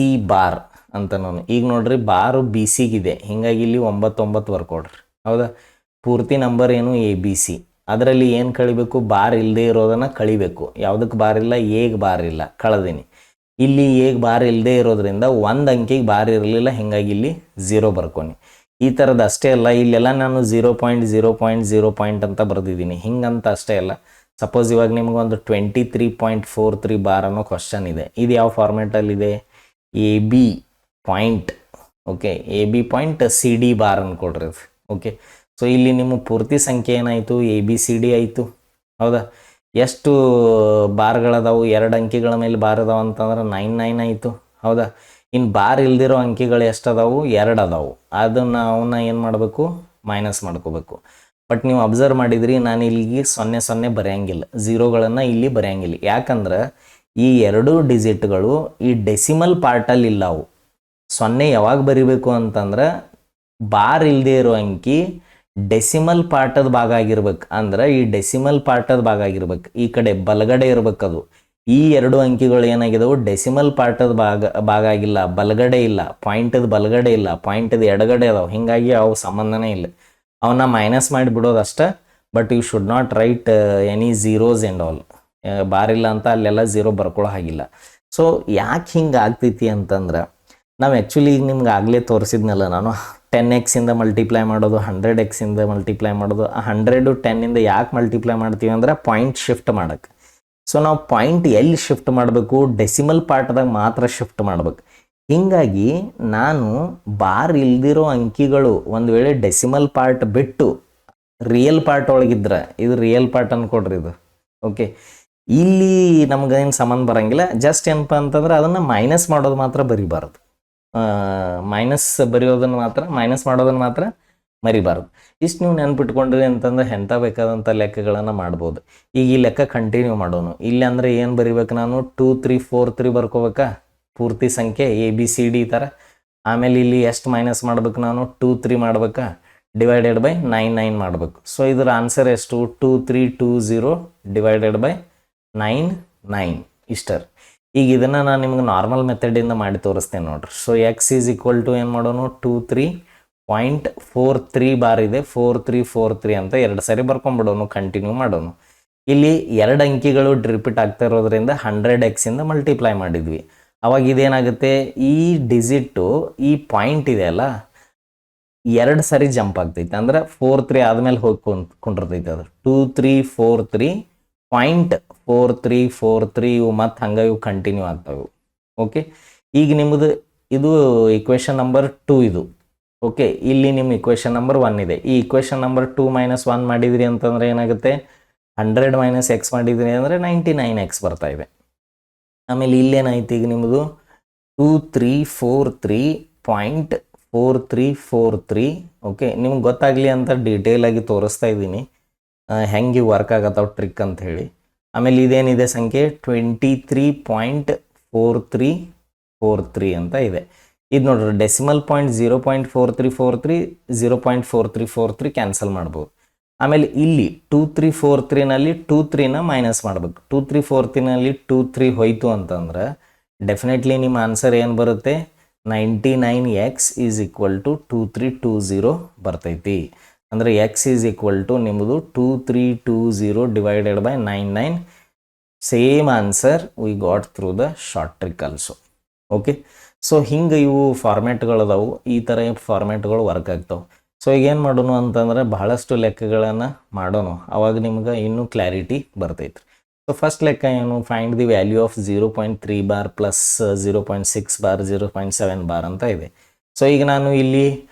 ಅಂತ ನಾನು ಈಗ ನೋಡ್ರಿ ಬಾರು BCಗಿದೆ, ಹೀಗಾಗಿ ಇಲ್ಲಿ 9 ಬರ್ಕೊಡ್ರಿ. ಹೌದಾ, ಪೂರ್ತಿ ನಂಬರ್ ಏನು ABC. ಅದರಲ್ಲಿ ಏನು ಕಳಿಬೇಕು ಬಾರ್ ಇಲ್ಲದೆ ಇರೋದನ್ನು ಕಳಿಬೇಕು. ಯಾವುದಕ್ಕೆ ಬಾರ್ ಇಲ್ಲ, ಎಗೆ ಬಾರ್ ಇಲ್ಲ, ಕಳೆದೀನಿ. ಇಲ್ಲಿ ಎಗೆ ಬಾರ್ ಇಲ್ಲದೆ ಇರೋದ್ರಿಂದ 1 ಅಂಕಿಗೆ ಬಾರ್ ಇರಲಿಲ್ಲ, ಹೀಗಾಗಿ ಇಲ್ಲಿ 0 ಬರ್ಕೊನಿ. ಈ ಥರದ್ದು ಅಷ್ಟೇ ಅಲ್ಲ, ಇಲ್ಲೆಲ್ಲ ನಾನು 0.0.0 ಅಂತ ಬರೆದಿದ್ದೀನಿ. ಹಿಂಗಂತ ಅಷ್ಟೇ ಅಲ್ಲ. ಸಪೋಸ್ ಇವಾಗ ನಿಮಗೊಂದು 23.43 ಬಾರ್ ಅನ್ನೋ ಕ್ವಶನ್ ಇದೆ. ಇದು ಯಾವ ಫಾರ್ಮ್ಯಾಟಲ್ಲಿದೆ AB point. Okay, AB point CD bar ಅಂದ್ಕೊಡ್ರಿ. ಓಕೆ, ಸೊ ಇಲ್ಲಿ ನಿಮ್ಮ ಪೂರ್ತಿ ಸಂಖ್ಯೆ ಏನಾಯಿತು ABCD ಆಯಿತು. ಹೌದಾ, ಎಷ್ಟು ಬಾರ್ಗಳದಾವು 2 ಅಂಕಿಗಳ ಮೇಲೆ ಬಾರ್ ಅದಾವ ಅಂತಂದ್ರೆ 99 ಆಯಿತು. ಹೌದಾ, ಇನ್ನು ಬಾರ್ ಇಲ್ದಿರೋ ಅಂಕಿಗಳು ಎಷ್ಟು ಅದಾವು 2 ಅದಾವು. ಅವನ್ನ ಏನು ಮಾಡಬೇಕು ಮೈನಸ್ ಮಾಡ್ಕೋಬೇಕು. ಬಟ್ ನೀವು ಅಬ್ಸರ್ವ್ ಮಾಡಿದ್ರಿ ನಾನು ಇಲ್ಲಿಗೆ 0 ಬರೆಯಂಗಿಲ್ಲ, 0ಗಳನ್ನು ಇಲ್ಲಿ ಬರೆಯಂಗಿಲ್ಲ. ಯಾಕಂದ್ರೆ ಈ 2 ಡಿಜಿಟ್ಗಳು ಈ ಡೆಸಿಮಲ್ ಪಾರ್ಟಲ್ಲಿ ಇಲ್ಲ. ಅವು 0 ಯಾವಾಗ ಬರಿಬೇಕು ಅಂತಂದ್ರೆ ಬಾರ್ ಇಲ್ಲದೆ ಇರೋ ಅಂಕಿ ಡೆಸಿಮಲ್ ಪಾರ್ಟದ ಭಾಗ ಆಗಿರ್ಬೇಕು. ಅಂದ್ರೆ ಈ ಡೆಸಿಮಲ್ ಪಾರ್ಟದ ಭಾಗ ಆಗಿರ್ಬೇಕು, ಈ ಕಡೆ ಬಲಗಡೆ ಇರ್ಬೇಕು. ಅದು ಈ 2 ಅಂಕಿಗಳು ಏನಾಗಿದಾವೆ, ಡೆಸಿಮಲ್ ಪಾರ್ಟದ ಭಾಗ ಆಗಿಲ್ಲ, ಬಲಗಡೆ ಇಲ್ಲ, ಪಾಯಿಂಟದ ಬಲಗಡೆ ಇಲ್ಲ, ಪಾಯಿಂಟದ ಎಡಗಡೆ ಅದಾವೆ. ಹೀಗಾಗಿ ಅವು ಸಂಬಂಧನೇ ಇಲ್ಲ. ಅವನ್ನ ಮೈನಸ್ ಮಾಡಿಬಿಡೋದು ಅಷ್ಟೇ. But you should not write any zeros and all. ಬಾರಿಲ್ಲ ಅಂತ ಅಲ್ಲೆಲ್ಲ ಝೀರೋ ಬರ್ಕೊಳ್ಳೋ ಹಾಗಿಲ್ಲ. ಸೊ ಯಾಕೆ ಹಿಂಗೆ ಆಗ್ತೈತಿ ಅಂತಂದ್ರೆ, ನಾವು ಆ್ಯಕ್ಚುಲಿ ಈಗ ನಿಮ್ಗೆ ಆಗಲೇ ತೋರಿಸಿದ್ನಲ್ಲ ನಾನು, 10x ಇಂದ ಮಲ್ಟಿಪ್ಲೈ ಮಾಡೋದು, 100x ಇಂದ ಮಲ್ಟಿಪ್ಲೈ ಮಾಡೋದು. ಆ 100 10 ಯಾಕೆ ಮಲ್ಟಿಪ್ಲೈ ಮಾಡ್ತೀವಿ ಅಂದ್ರೆ ಪಾಯಿಂಟ್ ಶಿಫ್ಟ್ ಮಾಡೋಕ್ಕೆ. ಸೊ ನಾವು ಪಾಯಿಂಟ್ ಎಲ್ಲಿ ಶಿಫ್ಟ್ ಮಾಡಬೇಕು, ಡೆಸಿಮಲ್ ಪಾರ್ಟ್ದಾಗ ಮಾತ್ರ ಶಿಫ್ಟ್ ಮಾಡ್ಬೇಕು. ಹೀಗಾಗಿ ನಾನು ಬಾರ್ ಇಲ್ದಿರೋ ಅಂಕಿಗಳು ಒಂದು ವೇಳೆ ಡೆಸಿಮಲ್ ಪಾರ್ಟ್ ಬಿಟ್ಟು ರಿಯಲ್ ಪಾರ್ಟ್ ಒಳಗಿದ್ರೆ, ಇದು ರಿಯಲ್ ಪಾರ್ಟ್ ಅನ್ಕೊಡ್ರಿ ಇದು. ಓಕೆ, ಇಲ್ಲಿ ನಮ್ಗೇನು ಸಂಬಂಧ ಬರೋಂಗಿಲ್ಲ. ಜಸ್ಟ್ ಏನಪ್ಪ ಅಂತಂದ್ರೆ ಅದನ್ನು ಮೈನಸ್ ಮಾಡೋದು ಮಾತ್ರ ಬರಿಬಾರ್ದು. ಮೈನಸ್ ಮಾಡೋದನ್ನು ಮಾತ್ರ ಮರಿಬಾರ್ದು. ಇಷ್ಟು ನೀವು ನೆನ್ಪಿಟ್ಕೊಂಡ್ರಿ ಅಂತಂದ್ರೆ ಎಂಥ ಬೇಕಾದಂಥ ಲೆಕ್ಕಗಳನ್ನು ಮಾಡ್ಬೋದು. ಈಗ ಈ ಲೆಕ್ಕ ಕಂಟಿನ್ಯೂ ಮಾಡೋಣ. ಇಲ್ಲಿ ಅಂದರೆ ಏನು ಬರಿಬೇಕು ನಾನು, 2 3 4 3 ಬರ್ಕೋಬೇಕಾ, ಪೂರ್ತಿ ಸಂಖ್ಯೆ ABCD ಈ ಥರ. ಆಮೇಲೆ ಇಲ್ಲಿ ಎಷ್ಟು ಮೈನಸ್ ಮಾಡ್ಬೇಕು ನಾನು, 2 3 ಮಾಡ್ಬೇಕಾ, ಡಿವೈಡೆಡ್ ಬೈ 9 9 ಮಾಡಬೇಕು. ಸೊ ಇದರ ಆನ್ಸರ್ ಎಷ್ಟು, 2 3 2 0 ಡಿವೈಡೆಡ್ ಬೈ 9 9 ಇಷ್ಟರ್. ಈಗ ಇದನ್ನು ನಾನು ನಿಮ್ಗೆ ನಾರ್ಮಲ್ ಮೆಥಡಿಂದ ಮಾಡಿ ತೋರಿಸ್ತೇನೆ ನೋಡ್ರಿ. So x is equal to ಏನು ಮಾಡೋನು, 23.43 ಬಾರ್ ಇದೆ, 4343 ಅಂತ 2 ಸರಿ ಬರ್ಕೊಂಡ್ಬಿಡೋನು, ಕಂಟಿನ್ಯೂ ಮಾಡೋನು. ಇಲ್ಲಿ 2 ಅಂಕಿಗಳು ರಿಪೀಟ್ ಆಗ್ತಾ ಇರೋದ್ರಿಂದ 100x ಇಂದ ಮಲ್ಟಿಪ್ಲೈ ಮಾಡಿದ್ವಿ. ಅವಾಗ ಇದೇನಾಗುತ್ತೆ, ಈ ಡಿಜಿಟ್ಟು ಈ ಪಾಯಿಂಟ್ ಇದೆ ಅಲ್ಲ, 2 ಸರಿ ಜಂಪ್ ಆಗ್ತೈತೆ. ಅಂದ್ರೆ 4 3 ಆದ್ಮೇಲೆ ಹೋಗಿ ಕುಂಡಿರ್ತೈತೆ ಅದು. 2 3 4 3.4343 ಇವು ಮತ್ತು ಹಂಗೆ ಇವು ಕಂಟಿನ್ಯೂ ಆಗ್ತಾವೆ. ಓಕೆ, ಈಗ ನಿಮ್ಮದು ಇದು ಇಕ್ವೇಷನ್ ನಂಬರ್ 2 ಇದು. ಓಕೆ, ಇಲ್ಲಿ ನಿಮ್ಮ ಇಕ್ವೇಷನ್ ನಂಬರ್ 1 ಇದೆ. ಈ ಇಕ್ವೇಷನ್ ನಂಬರ್ 2 - 1 ಮಾಡಿದ್ರಿ ಅಂತಂದ್ರೆ ಏನಾಗುತ್ತೆ, 100 - x ಮಾಡಿದ್ರಿ ಅಂದರೆ 99x ಬರ್ತಾ ಇದೆ. ಆಮೇಲೆ ಇಲ್ಲೇನಾಯ್ತು, ಈಗ ನಿಮ್ಮದು 2343.4343. ಓಕೆ, ನಿಮ್ಗೆ ಗೊತ್ತಾಗಲಿ ಅಂತ ಡೀಟೇಲ್ ಆಗಿ ತೋರಿಸ್ತಾ ಇದ್ದೀನಿ ಹೆಂಗೆ ವರ್ಕ್ ಆಗತ್ತವ ಟ್ರಿಕ್ ಅಂತ ಹೇಳಿ. ಆಮೇಲೆ ಇದೇನಿದೆ ಸಂಖ್ಯೆ 23.4343 ಅಂತ ಇದೆ. ಇದು ನೋಡ್ರಿ ಡೆಸಿಮಲ್ ಪಾಯಿಂಟ್ 0.4343 0.4343 ಕ್ಯಾನ್ಸಲ್ ಮಾಡ್ಬೋದು. ಆಮೇಲೆ ಇಲ್ಲಿ 2343ನಲ್ಲಿ 23ನ ಮೈನಸ್ ಮಾಡ್ಬೇಕು. 2343ನಲ್ಲಿ 23 ಹೋಯ್ತು ಅಂತಂದ್ರೆ ಡೆಫಿನೆಟ್ಲಿ ನಿಮ್ಮ ಆನ್ಸರ್ ಏನು ಬರುತ್ತೆ, 99x ಈಸ್ ಈಕ್ವಲ್ ಟು 2320 ಬರ್ತೈತಿ. ಅಂದರೆ x ಈಸ್ ಈಕ್ವಲ್ ಟು ನಿಮ್ಮದು 2320 divided by 99. Same answer we got through the short trick also. Okay, so ಹಿಂಗೆ ಇವು ಫಾರ್ಮ್ಯಾಟ್ಗಳದಾವು, ಈ ಥರ ಫಾರ್ಮ್ಯಾಟ್ಗಳು ವರ್ಕ್ ಆಗ್ತಾವೆ. ಸೊ ಈಗೇನು ಮಾಡೋಣ ಅಂತಂದ್ರೆ ಬಹಳಷ್ಟು ಲೆಕ್ಕಗಳನ್ನು ಮಾಡೋಣ, ಅವಾಗ ನಿಮ್ಗೆ ಇನ್ನೂ ಕ್ಲಾರಿಟಿ ಬರ್ತೈತ್ರಿ. ಸೊ ಫಸ್ಟ್ ಲೆಕ್ಕ ಏನು, find the value of 0.3 bar plus 0.6 bar 0.7 bar ಅಂತ ಇದೆ. ಸೊ ಈಗ ನಾನು ಇಲ್ಲಿ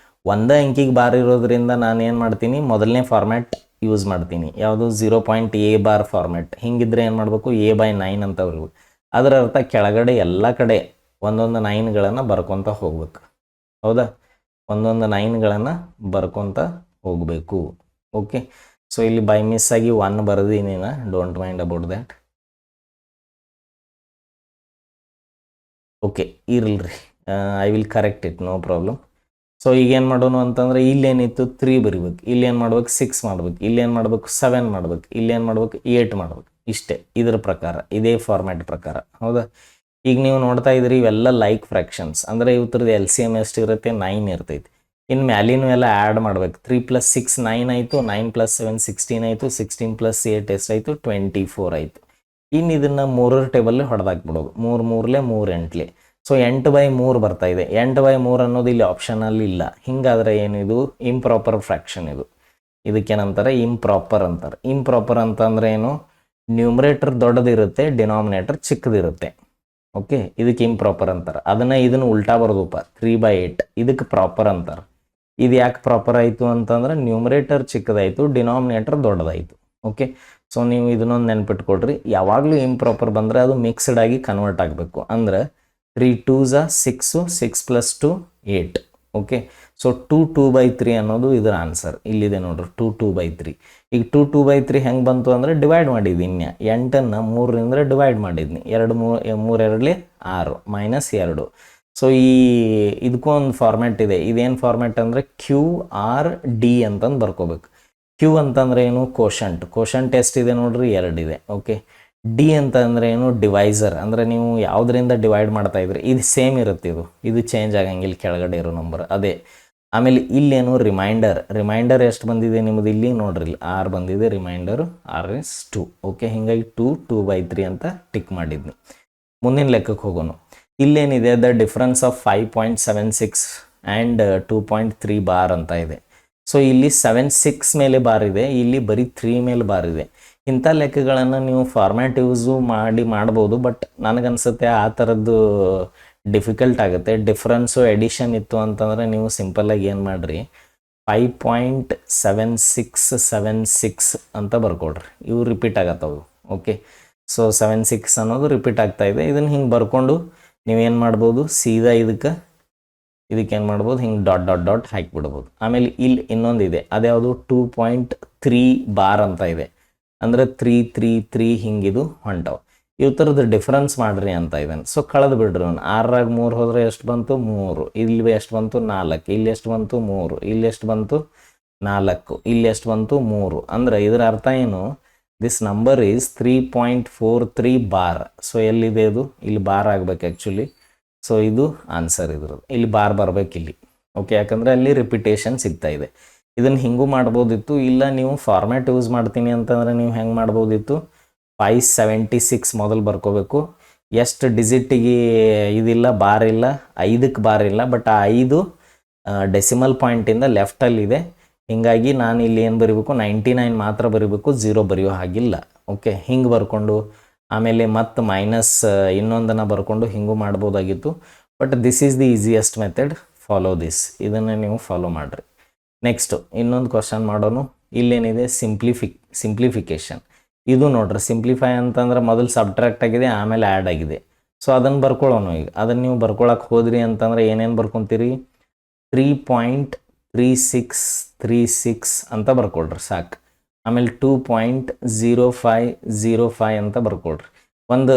ಒಂದೇ ಅಂಕಿಗೆ ಬಾರ್ ಇರೋದ್ರಿಂದ ನಾನು ಏನು ಮಾಡ್ತೀನಿ, ಮೊದಲನೇ ಫಾರ್ಮ್ಯಾಟ್ ಯೂಸ್ ಮಾಡ್ತೀನಿ. ಯಾವುದು, 0.a ಬಾರ್ ಫಾರ್ಮ್ಯಾಟ್. ಹಿಂಗಿದ್ರೆ ಏನು ಮಾಡಬೇಕು, a/9 ಅಂತ ಬರಬೇಕು. ಅದರ ಅರ್ಥ ಕೆಳಗಡೆ ಎಲ್ಲ ಕಡೆ ಒಂದೊಂದು 9ಗಳನ್ನು ಬರ್ಕೊತ ಹೋಗ್ಬೇಕು. ಹೌದಾ, ಒಂದೊಂದು 9ಗಳನ್ನು ಬರ್ಕೊತ ಹೋಗಬೇಕು. ಓಕೆ, ಸೊ ಇಲ್ಲಿ ಬೈ ಮಿಸ್ ಆಗಿ 1 ಬರೆದೀನಿ, don't mind about that. Okay, ಇರಲ್ರಿ, I will correct it, no problem. So ಈಗೇನು ಮಾಡೋಣ ಅಂತಂದ್ರೆ ಇಲ್ಲೇನಿತ್ತು 3 ಬರಿಬೇಕು, ಇಲ್ಲೇನು ಮಾಡ್ಬೇಕು 6 ಮಾಡ್ಬೇಕು, ಇಲ್ಲೇನು ಮಾಡ್ಬೇಕು 7 ಮಾಡ್ಬೇಕು, ಇಲ್ಲೇನು ಮಾಡ್ಬೇಕು 8 ಮಾಡ್ಬೇಕು. ಇಷ್ಟೇ ಇದ್ರ ಪ್ರಕಾರ, ಇದೇ ಫಾರ್ಮ್ಯಾಟ್ ಪ್ರಕಾರ. ಹೌದಾ, ಈಗ ನೀವು ನೋಡ್ತಾ ಇದ್ರಿ ಇವೆಲ್ಲ ಲೈಕ್ ಫ್ರ್ಯಾಕ್ಷನ್ಸ್. ಅಂದರೆ ಇವ್ರದ್ದು LCM ಎಷ್ಟು ಇರುತ್ತೆ, 9 ಇರ್ತೈತಿ. ಇನ್ನು ಮ್ಯಾಲಿನೂ ಎಲ್ಲ ಆ್ಯಡ್ ಮಾಡ್ಬೇಕು. 3 + 6 9 ಆಯಿತು, 9 + 7 16 ಆಯಿತು, 16 + 8 ಎಷ್ಟಾಯಿತು, 24 ಆಯಿತು. ಇನ್ನು ಇದನ್ನು 3 ಟೇಬಲ್ ಹೊಡೆದಾಕ್ಬಿಡೋದು. 3 3 3 8. ಸೊ 8/3 ಬರ್ತಾ ಇದೆ. 8/3 ಅನ್ನೋದು ಇಲ್ಲಿ ಆಪ್ಷನಲ್ಲಿ ಇಲ್ಲ. ಹಿಂಗಾದ್ರೆ ಏನಿದು, ಇಂಪ್ರಾಪರ್ ಫ್ರ್ಯಾಕ್ಷನ್. ಇದಕ್ಕೇನಂತಾರೆ, ಇಂಪ್ರಾಪರ್ ಅಂತಾರೆ. ಇಂಪ್ರಾಪರ್ ಅಂತಂದ್ರೆ ಏನು, ನ್ಯೂಮರೇಟರ್ ದೊಡ್ಡದಿರುತ್ತೆ, ಡಿನಾಮಿನೇಟರ್ ಚಿಕ್ಕದಿರುತ್ತೆ. ಓಕೆ, ಇದಕ್ಕೆ ಇಂಪ್ರಾಪರ್ ಅಂತಾರೆ. ಇದನ್ನು ಉಲ್ಟಾ ಬರೋದಪ್ಪ, 3/8 ಇದಕ್ಕೆ ಪ್ರಾಪರ್ ಅಂತಾರೆ. ಇದು ಯಾಕೆ ಪ್ರಾಪರ್ ಆಯಿತು ಅಂತಂದ್ರೆ ನ್ಯೂಮರೇಟರ್ ಚಿಕ್ಕದಾಯಿತು, ಡಿನಾಮಿನೇಟರ್ ದೊಡ್ಡದಾಯಿತು. ಓಕೆ, ಸೊ ನೀವು ಇದನ್ನೊಂದು ನೆನ್ಪಿಟ್ಕೊಡ್ರಿ. ಯಾವಾಗಲೂ ಇಂಪ್ರಾಪರ್ ಬಂದರೆ ಅದು ಮಿಕ್ಸ್ಡ್ ಆಗಿ ಕನ್ವರ್ಟ್ ಆಗಬೇಕು. ಅಂದರೆ 3 2s 6, 6 + 2 8. ಓಕೆ, ಸೊ 2 2/3 ಅನ್ನೋದು ಇದರ ಆನ್ಸರ್. ಇಲ್ಲಿದೆ ನೋಡ್ರಿ, 2 2/3. ಈಗ 2 2/3 ಹೆಂಗೆ ಬಂತು ಅಂದರೆ ಡಿವೈಡ್ ಮಾಡಿದ್ದೀನಿ. 8ನ್ನು 3ರಿಂದ ಡಿವೈಡ್ ಮಾಡಿದ್ನಿ. 2 3 2 6 -2. ಸೊ ಇದಕ್ಕೂ ಒಂದು ಫಾರ್ಮ್ಯಾಟ್ ಇದೆ. ಇದೇನು ಫಾರ್ಮ್ಯಾಟ್ ಅಂದರೆ QRD ಅಂತಂದು ಬರ್ಕೋಬೇಕು. Q ಅಂತಂದ್ರೆ ಏನು, ಕೋಶಂಟ್. ಕೋಶಂಟ್ ಎಷ್ಟಿದೆ ನೋಡ್ರಿ, 2 ಇದೆ. ಓಕೆ, ಡಿ ಅಂತ ಅಂದರೆ ಏನು, ಡಿವೈಸರ್. ಅಂದರೆ ನೀವು ಯಾವುದರಿಂದ ಡಿವೈಡ್ ಮಾಡ್ತಾ ಇದ್ರಿ ಇದು ಸೇಮ್ ಇರುತ್ತೆ, ಇದು ಚೇಂಜ್ ಆಗಂಗಿಲ್ಲ ಕೆಳಗಡೆ ಇರೋ ನಂಬರ್ ಅದೇ. ಆಮೇಲೆ ಇಲ್ಲೇನು ರಿಮೈಂಡರ್ ಎಷ್ಟು ಬಂದಿದೆ ನಿಮ್ಮದು ಇಲ್ಲಿ ನೋಡ್ರಿ, ಇಲ್ಲಿ ಆರ್ ಬಂದಿದೆ, ರಿಮೈಂಡರು R/2. ಓಕೆ, ಹೀಗಾಗಿ 2/3 ಅಂತ ಟಿಕ್ ಮಾಡಿದ್ನಿ. ಮುಂದಿನ ಲೆಕ್ಕಕ್ಕೆ ಹೋಗೋಣ. ಇಲ್ಲೇನಿದೆ, the difference of 5.76 and 2.3 bar ಅಂತ ಇದೆ. ಸೊ ಇಲ್ಲಿ 7.6 ಮೇಲೆ ಬಾರ್ ಇದೆ, ಇಲ್ಲಿ ಬರೀ 3 ಮೇಲೆ ಬಾರ್ ಇದೆ. ಇಂಥ ಲೆಕ್ಕಗಳನ್ನು ನೀವು ಫಾರ್ಮ್ಯಾಟ್ ಯೂಸು ಮಾಡ್ಬೋದು, ಬಟ್ ನನಗನ್ಸುತ್ತೆ ಆ ಥರದ್ದು ಡಿಫಿಕಲ್ಟ್ ಆಗುತ್ತೆ. ಡಿಫ್ರೆನ್ಸು ಎಡಿಷನ್ ಇತ್ತು ಅಂತಂದರೆ ನೀವು ಸಿಂಪಲ್ಲಾಗಿ ಏನು ಮಾಡಿರಿ, 5.7676 ಅಂತ ಬರ್ಕೊಡ್ರಿ. ಇವು ರಿಪೀಟ್ ಆಗತ್ತವು. ಓಕೆ, ಸೊ 76 ಅನ್ನೋದು ರಿಪೀಟ್ ಆಗ್ತಾ ಇದೆ. ಇದನ್ನು ಹಿಂಗೆ ಬರ್ಕೊಂಡು ನೀವೇನು ಮಾಡ್ಬೋದು, ಸೀದಾ ಇದಕ್ಕೇನು ಮಾಡ್ಬೋದು, ಹಿಂಗೆ ಡಾಟ್ ಹಾಕಿಬಿಡ್ಬೋದು. ಆಮೇಲೆ ಇಲ್ಲಿ ಇನ್ನೊಂದಿದೆ, ಅದ್ಯಾವುದು 2.3 ಬಾರ್ ಅಂತ ಇದೆ. ಅಂದರೆ 3 ಹಿಂಗಿದು ಹೊಂಟವು. ಈ ಥರದ್ದು ಡಿಫ್ರೆನ್ಸ್ ಮಾಡಿರಿ ಅಂತ ಇದ್ದಾನೆ. ಸೊ ಕಳೆದು ಬಿಡ್ರಿ. 6ರಾಗ 3 ಹೋದರೆ ಎಷ್ಟು ಬಂತು, 3. ಇಲ್ಲಿ ಎಷ್ಟು ಬಂತು, 4. ಇಲ್ಲಿ ಎಷ್ಟು ಬಂತು, 3. ಇಲ್ಲಿ ಎಷ್ಟು ಬಂತು, 4. ಇಲ್ಲಿ ಎಷ್ಟು ಬಂತು, 3. ಅಂದರೆ ಇದರ ಅರ್ಥ ಏನು, this number is 3.43 bar. So ಎಲ್ಲಿದೆ ಇದು, ಇಲ್ಲಿ ಬಾರ್ ಆಗ್ಬೇಕು ಆ್ಯಕ್ಚುಲಿ. ಸೊ ಇದು ಆನ್ಸರ್ ಇದ್ರದ್ದು, ಇಲ್ಲಿ ಬಾರ್ ಬರ್ಬೇಕು ಇಲ್ಲಿ. ಓಕೆ, ಯಾಕಂದರೆ ಅಲ್ಲಿ ರಿಪಿಟೇಷನ್ ಸಿಗ್ತಾ ಇದೆ. ಇದನ್ನು ಹಿಂಗೂ ಮಾಡ್ಬೋದಿತ್ತು, ಇಲ್ಲ ನೀವು ಫಾರ್ಮ್ಯಾಟ್ ಯೂಸ್ ಮಾಡ್ತೀನಿ ಅಂತಂದರೆ ನೀವು ಹೆಂಗೆ ಮಾಡ್ಬೋದಿತ್ತು, 576 ಮೊದಲು ಬರ್ಕೋಬೇಕು. ಎಷ್ಟು ಡಿಜಿಟಿಗೆ ಇದಿಲ್ಲ, ಬಾರ್ ಇಲ್ಲ, 5ಕ್ಕೆ ಬಾರ್ ಇಲ್ಲ, ಬಟ್ ಆ 5 ಡೆಸಿಮಲ್ ಪಾಯಿಂಟಿಂದ ಲೆಫ್ಟಲ್ಲಿದೆ. ಹೀಗಾಗಿ ನಾನು ಇಲ್ಲಿ ಏನು ಬರೀಬೇಕು, 99 ಮಾತ್ರ ಬರೀಬೇಕು, 0 ಬರೆಯೋ ಹಾಗಿಲ್ಲ. ಓಕೆ, ಹಿಂಗೆ ಬರ್ಕೊಂಡು ಆಮೇಲೆ ಮತ್ತು ಮೈನಸ್ ಇನ್ನೊಂದನ್ನು ಬರ್ಕೊಂಡು ಹಿಂಗೂ ಮಾಡ್ಬೋದಾಗಿತ್ತು. But this is the easiest method, follow this. ಇದನ್ನು ನೀವು ಫಾಲೋ ಮಾಡಿರಿ. ನೆಕ್ಸ್ಟು ಇನ್ನೊಂದು ಕ್ವಶನ್ ಮಾಡೋಣ. ಇಲ್ಲೇನಿದೆ, ಸಿಂಪ್ಲಿಫಿಕೇಷನ್. ಇದು ನೋಡ್ರಿ, ಸಿಂಪ್ಲಿಫೈ ಅಂತಂದ್ರೆ ಮೊದಲು ಸಬ್ಟ್ರಾಕ್ಟ್ ಆಗಿದೆ, ಆಮೇಲೆ ಆ್ಯಡ್ ಆಗಿದೆ. ಸೊ ಅದನ್ನು ಬರ್ಕೊಳ್ಳೋಣ. ಈಗ ಅದನ್ನು ನೀವು ಬರ್ಕೊಳಕ್ಕೆ ಹೋದ್ರಿ ಅಂತಂದ್ರೆ ಏನೇನು ಬರ್ಕೊತೀರಿ, 3.3636 ಅಂತ ಬರ್ಕೊಳ್ರಿ ಸಾಕು. ಆಮೇಲೆ 2.0505 ಅಂತ ಬರ್ಕೊಳ್ರಿ. ಒಂದು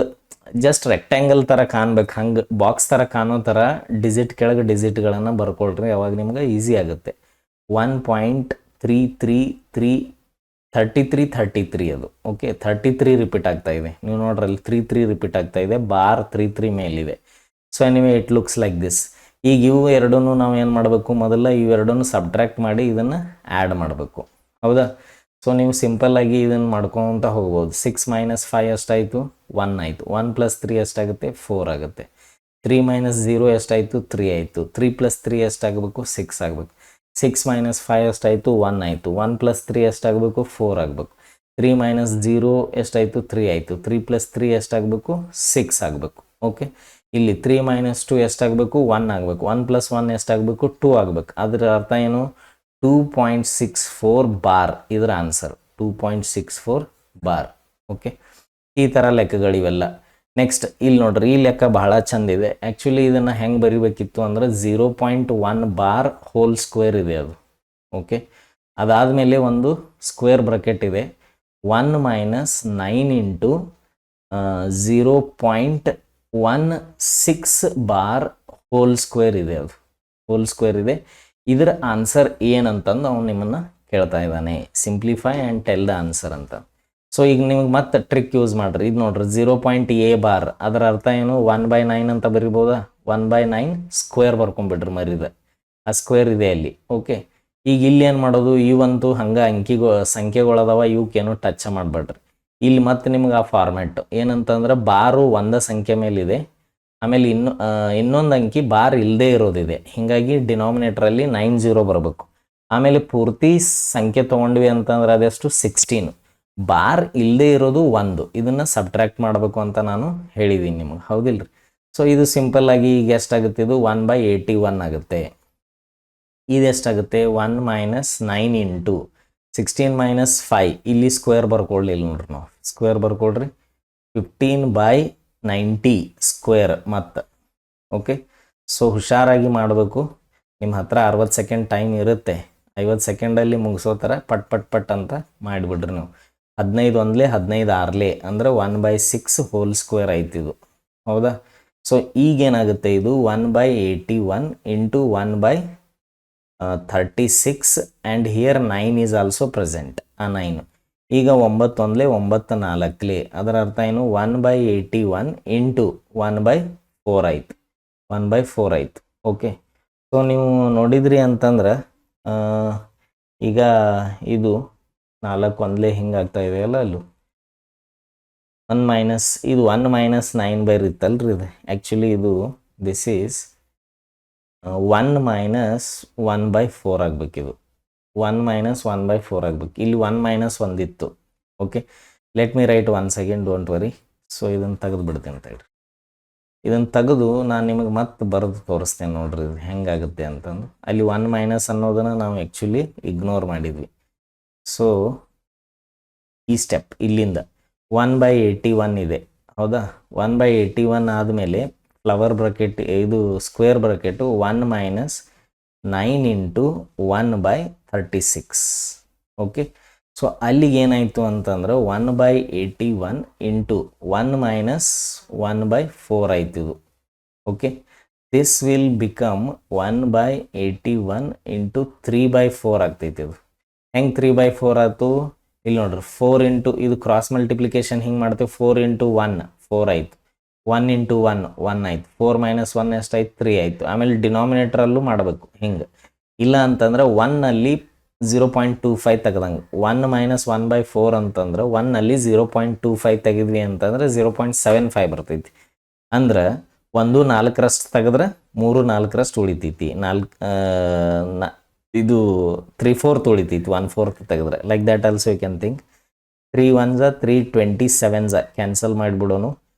ಜಸ್ಟ್ ರೆಕ್ಟ್ಯಾಂಗಲ್ ಥರ ಕಾಣ್ಬೇಕು, ಹಂಗೆ ಬಾಕ್ಸ್ ಥರ ಕಾಣೋ ಥರ ಡಿಜಿಟ್ ಕೆಳಗೆ ಡಿಜಿಟ್ಗಳನ್ನು ಬರ್ಕೊಳ್ರಿ. ಅವಾಗ ನಿಮ್ಗೆ ಈಸಿ ಆಗುತ್ತೆ. 1.333 ಅದು. ಓಕೆ, 33 ರಿಪೀಟ್ ಆಗ್ತಾ ಇದೆ. ನೀವು ನೋಡ್ರಿ, ಅಲ್ಲಿ 33 ರಿಪೀಟ್ ಆಗ್ತಾ ಇದೆ, ಬಾರ್ 33 ಮೇಲಿದೆ. So anyway it looks like this. ಈಗ ಇವು ಎರಡನ್ನೂ ನಾವು ಏನು ಮಾಡಬೇಕು, ಮೊದಲ ಇವೆರಡನ್ನು ಸಬ್ಟ್ರಾಕ್ಟ್ ಮಾಡಿ ಇದನ್ನು ಆ್ಯಡ್ ಮಾಡಬೇಕು. ಹೌದಾ? ಸೊ ನೀವು ಸಿಂಪಲ್ಲಾಗಿ ಇದನ್ನು ಮಾಡ್ಕೊತ ಹೋಗ್ಬೋದು. 6 - 5 ಎಷ್ಟಾಯಿತು, 1 ಆಯಿತು. 1 + 3 ಎಷ್ಟಾಗುತ್ತೆ, 4 ಆಗುತ್ತೆ. 3 - 0 ಎಷ್ಟಾಯಿತು, 3 ಆಯಿತು. 3 + 3 ಎಷ್ಟಾಗಬೇಕು, 6 ಆಗಬೇಕು. 6 - 5 ಎಷ್ಟಾಯಿತು, 1 ಆಯಿತು. 1 + 3 ಎಷ್ಟಾಗಬೇಕು, 4 ಆಗಬೇಕು. 3 - 0 ಎಷ್ಟಾಯಿತು, 3 ಆಯಿತು. 3 + 3 ಎಷ್ಟಾಗಬೇಕು, 6 ಆಗಬೇಕು. ಓಕೆ, ಇಲ್ಲಿ 3 - 2 ಎಷ್ಟಾಗಬೇಕು, 1 ಆಗಬೇಕು. 1 + 1 ಎಷ್ಟಾಗಬೇಕು, 2 ಆಗಬೇಕು. ಅದರ ಅರ್ಥ ಏನು, 2.64 ಬಾರ್ ಇದರ ಆನ್ಸರ್, 2.64 ಬಾರ್. ಓಕೆ, ಈ ಥರ ಲೆಕ್ಕಗಳಿವೆಲ್ಲ. ನೆಕ್ಸ್ಟ್ ಇಲ್ಲಿ ನೋಡ್ರಿ, ಈ ಲೆಕ್ಕ ಬಹಳ ಚಂದ ಇದೆ. ಆ್ಯಕ್ಚುಲಿ ಇದನ್ನು ಹೆಂಗೆ ಬರಿಬೇಕಿತ್ತು ಅಂದರೆ 0.1 ಬಾರ್ ಹೋಲ್ ಸ್ಕ್ವೇರ್ ಇದೆ ಅದು. ಓಕೆ, ಅದಾದಮೇಲೆ ಒಂದು ಸ್ಕ್ವೇರ್ ಬ್ರಾಕೆಟ್ ಇದೆ. 1 - 9 × 0.16 ಬಾರ್ ಹೋಲ್ ಸ್ಕ್ವೇರ್ ಇದೆ, ಅದು ಹೋಲ್ ಸ್ಕ್ವೇರ್ ಇದೆ. ಇದರ ಆನ್ಸರ್ ಏನಂತಂದು ಅವನು ನಿಮ್ಮನ್ನು ಕೇಳ್ತಾ ಇದ್ದಾನೆ. Simplify and tell the answer ಅಂತ. ಸೊ ಈಗ ನಿಮಗೆ ಮತ್ತೆ ಟ್ರಿಕ್ ಯೂಸ್ ಮಾಡಿರಿ. ಇದು ನೋಡ್ರಿ, 0.a ಬಾರ್, ಅದರ ಅರ್ಥ ಏನು, 1/9 ಅಂತ ಬರಿಬೋದಾ. 1/9 ಸ್ಕ್ವೇರ್ ಬರ್ಕೊಂಡ್ಬಿಡ್ರಿ, ಮರಿದೆ ಆ ಸ್ಕ್ವೇರ್ ಇದೆ ಅಲ್ಲಿ. ಓಕೆ, ಈಗ ಇಲ್ಲಿ ಏನು ಮಾಡೋದು, ಇವಂತೂ ಹಂಗೆ ಸಂಖ್ಯೆಗಳದಾವ, ಇವಕ್ಕೇನು ಟಚ್ ಮಾಡಬೇಡ್ರಿ. ಇಲ್ಲಿ ಮತ್ತೆ ನಿಮ್ಗೆ ಆ ಫಾರ್ಮ್ಯಾಟ್ ಏನಂತಂದ್ರೆ, ಬಾರು ಒಂದ ಸಂಖ್ಯೆ ಮೇಲಿದೆ, ಆಮೇಲೆ ಇನ್ನೊಂದು ಅಂಕಿ ಬಾರ್ ಇಲ್ಲದೆ ಇರೋದಿದೆ. ಹೀಗಾಗಿ ಡಿನಾಮಿನೇಟ್ರಲ್ಲಿ 90 ಬರಬೇಕು. ಆಮೇಲೆ ಪೂರ್ತಿ ಸಂಖ್ಯೆ ತೊಗೊಂಡ್ವಿ ಅಂತಂದ್ರೆ ಅದೆಷ್ಟು, 16. ಬಾರ್ ಇಲ್ಲದೆ ಇರೋದು 1. ಇದನ್ನು ಸಬ್ಟ್ರಾಕ್ಟ್ ಮಾಡಬೇಕು ಅಂತ ನಾನು ಹೇಳಿದ್ದೀನಿ ನಿಮಗೆ, ಹೌದಿಲ್ರಿ? ಸೊ ಇದು ಸಿಂಪಲ್ಲಾಗಿ ಈಗ ಎಷ್ಟಾಗುತ್ತೆ, ಇದು 1/81 ಆಗುತ್ತೆ. ಇದು ಎಷ್ಟಾಗುತ್ತೆ, 1 - 9 × 16 - 5. ಇಲ್ಲಿ ಸ್ಕ್ವೇರ್ ಬರ್ಕೊಳ್ಳಿಲ್ಲ ನೋಡ್ರಿ, ನಾವು ಸ್ಕ್ವೇರ್ ಬರ್ಕೊಳ್ರಿ. 15/90 ಸ್ಕ್ವೇರ್ ಮತ್ತು. ಓಕೆ, ಸೊ ಹುಷಾರಾಗಿ ಮಾಡಬೇಕು. ನಿಮ್ಮ ಹತ್ರ 60 ಸೆಕೆಂಡ್ ಟೈಮ್ ಇರುತ್ತೆ. 50 ಸೆಕೆಂಡಲ್ಲಿ ಮುಗಿಸೋ ಥರ ಪಟ್ ಅಂತ ಮಾಡಿಬಿಡ್ರಿ ನೀವು. 15 1 15 6 ಅಂದರೆ 1/6 ಹೋಲ್ ಸ್ಕ್ವೇರ್ ಆಯ್ತಿದು. ಹೌದಾ? ಸೊ ಈಗೇನಾಗುತ್ತೆ, ಇದು 1/81 × 1/36 and here 9 is also present. ಆ 9 ಈಗ 9 ಒಂದಲೇ 9 ನಾಲ್ಕಲೇ, ಅದರ ಅರ್ಥ ಏನು 1/81 ಇಂಟು 1/4 ಆಯ್ತು, 1/4 ಆಯ್ತು. ಓಕೆ, ಸೊ ನೀವು ನೋಡಿದ್ರಿ ಅಂತಂದ್ರೆ ಈಗ ಇದು 4 ಒಂದಲೇ ಹಿಂಗಾಗ್ತಾ ಇದೆಯಲ್ಲ, ಅಲ್ಲೂ 1 ಮೈನಸ್ ಇದು 1 ಮೈನಸ್ 9 ಇತ್ತಲ್ರಿ, ಇದು ಆ್ಯಕ್ಚುಲಿ ಇದು ದಿಸ್ ಈಸ್ 1 ಮೈನಸ್ 1/4 ಆಗ್ಬೇಕಿದು, 1 ಮೈನಸ್ 1/4 ಆಗ್ಬೇಕು. ಇಲ್ಲಿ 1 ಮೈನಸ್ ಒಂದಿತ್ತು. Okay, let me write 1 second, don't worry. So ಇದನ್ನು ತೆಗೆದು ಬಿಡ್ತೇನೆ ಅಂತ ಹೇಳ್ರಿ. ಇದನ್ನು ತೆಗೆದು ನಾನು ನಿಮಗೆ ಮತ್ತೆ ಬರೆದು ತೋರಿಸ್ತೇನೆ ನೋಡ್ರಿ ಇದು ಹೆಂಗಾಗುತ್ತೆ ಅಂತಂದು. ಅಲ್ಲಿ 1 ಮೈನಸ್ ಅನ್ನೋದನ್ನು ನಾವು ಆ್ಯಕ್ಚುಲಿ ಇಗ್ನೋರ್ ಮಾಡಿದ್ವಿ. ಸೊ ಈ ಸ್ಟೆಪ್ ಇಲ್ಲಿಂದ 1/81 ಇದೆ, ಹೌದಾ? 1/81 ಆದಮೇಲೆ ಫ್ಲವರ್ ಬ್ರಾಕೆಟ್, ಇದು square bracket 1 minus 9 into 1/36. Okay, so ಅಲ್ಲಿಗೆ ಏನಾಯಿತು ಅಂತಂದ್ರೆ 1/81 ಇಂಟು 1 ಮೈನಸ್ 1/4 ಆಯ್ತು ಇದು. Okay, this will become 1/81 into 3/4 ಆಗ್ತೈತಿ ಇದು. ಹೆಂಗೆ 3/4 ಆಯ್ತು? ಇಲ್ಲಿ ನೋಡ್ರಿ, 4 ಇಂಟು ಇದು ಕ್ರಾಸ್ ಮಲ್ಟಿಪ್ಲಿಕೇಶನ್ ಹಿಂಗೆ ಮಾಡ್ತೇವೆ. 4 ಇಂಟು 1 4 ಆಯಿತು, 1 ಇಂಟು 1 1 ಆಯ್ತು, 4 ಮೈನಸ್ 1 ಎಷ್ಟಾಯ್ತು? 3 ಆಯಿತು. ಆಮೇಲೆ ಡಿನಾಮಿನೇಟ್ರಲ್ಲೂ ಮಾಡಬೇಕು ಹಿಂಗೆ. ಇಲ್ಲ ಅಂತಂದ್ರೆ 1ನಲ್ಲಿ 0.25 ತೆಗೆದಂಗೆ, 1 ಮೈನಸ್ 1/4 ಅಂತಂದ್ರೆ 1ನಲ್ಲಿ 0.25 ತೆಗೆದ್ವಿ ಅಂತಂದ್ರೆ 0.75 ಬರ್ತೈತಿ. ಅಂದ್ರೆ 1 4ರಷ್ಟು ತೆಗೆದ್ರೆ 3 4ರಷ್ಟು ಉಳಿತೈತಿ. ಇದು 3/4 ಉಳಿತೈತಿ 1/4 ತೆಗೆದ್ರೆ. Like that also you can think. 3 1 3 27 cancel ಮಾಡಿಬಿಡೋನು.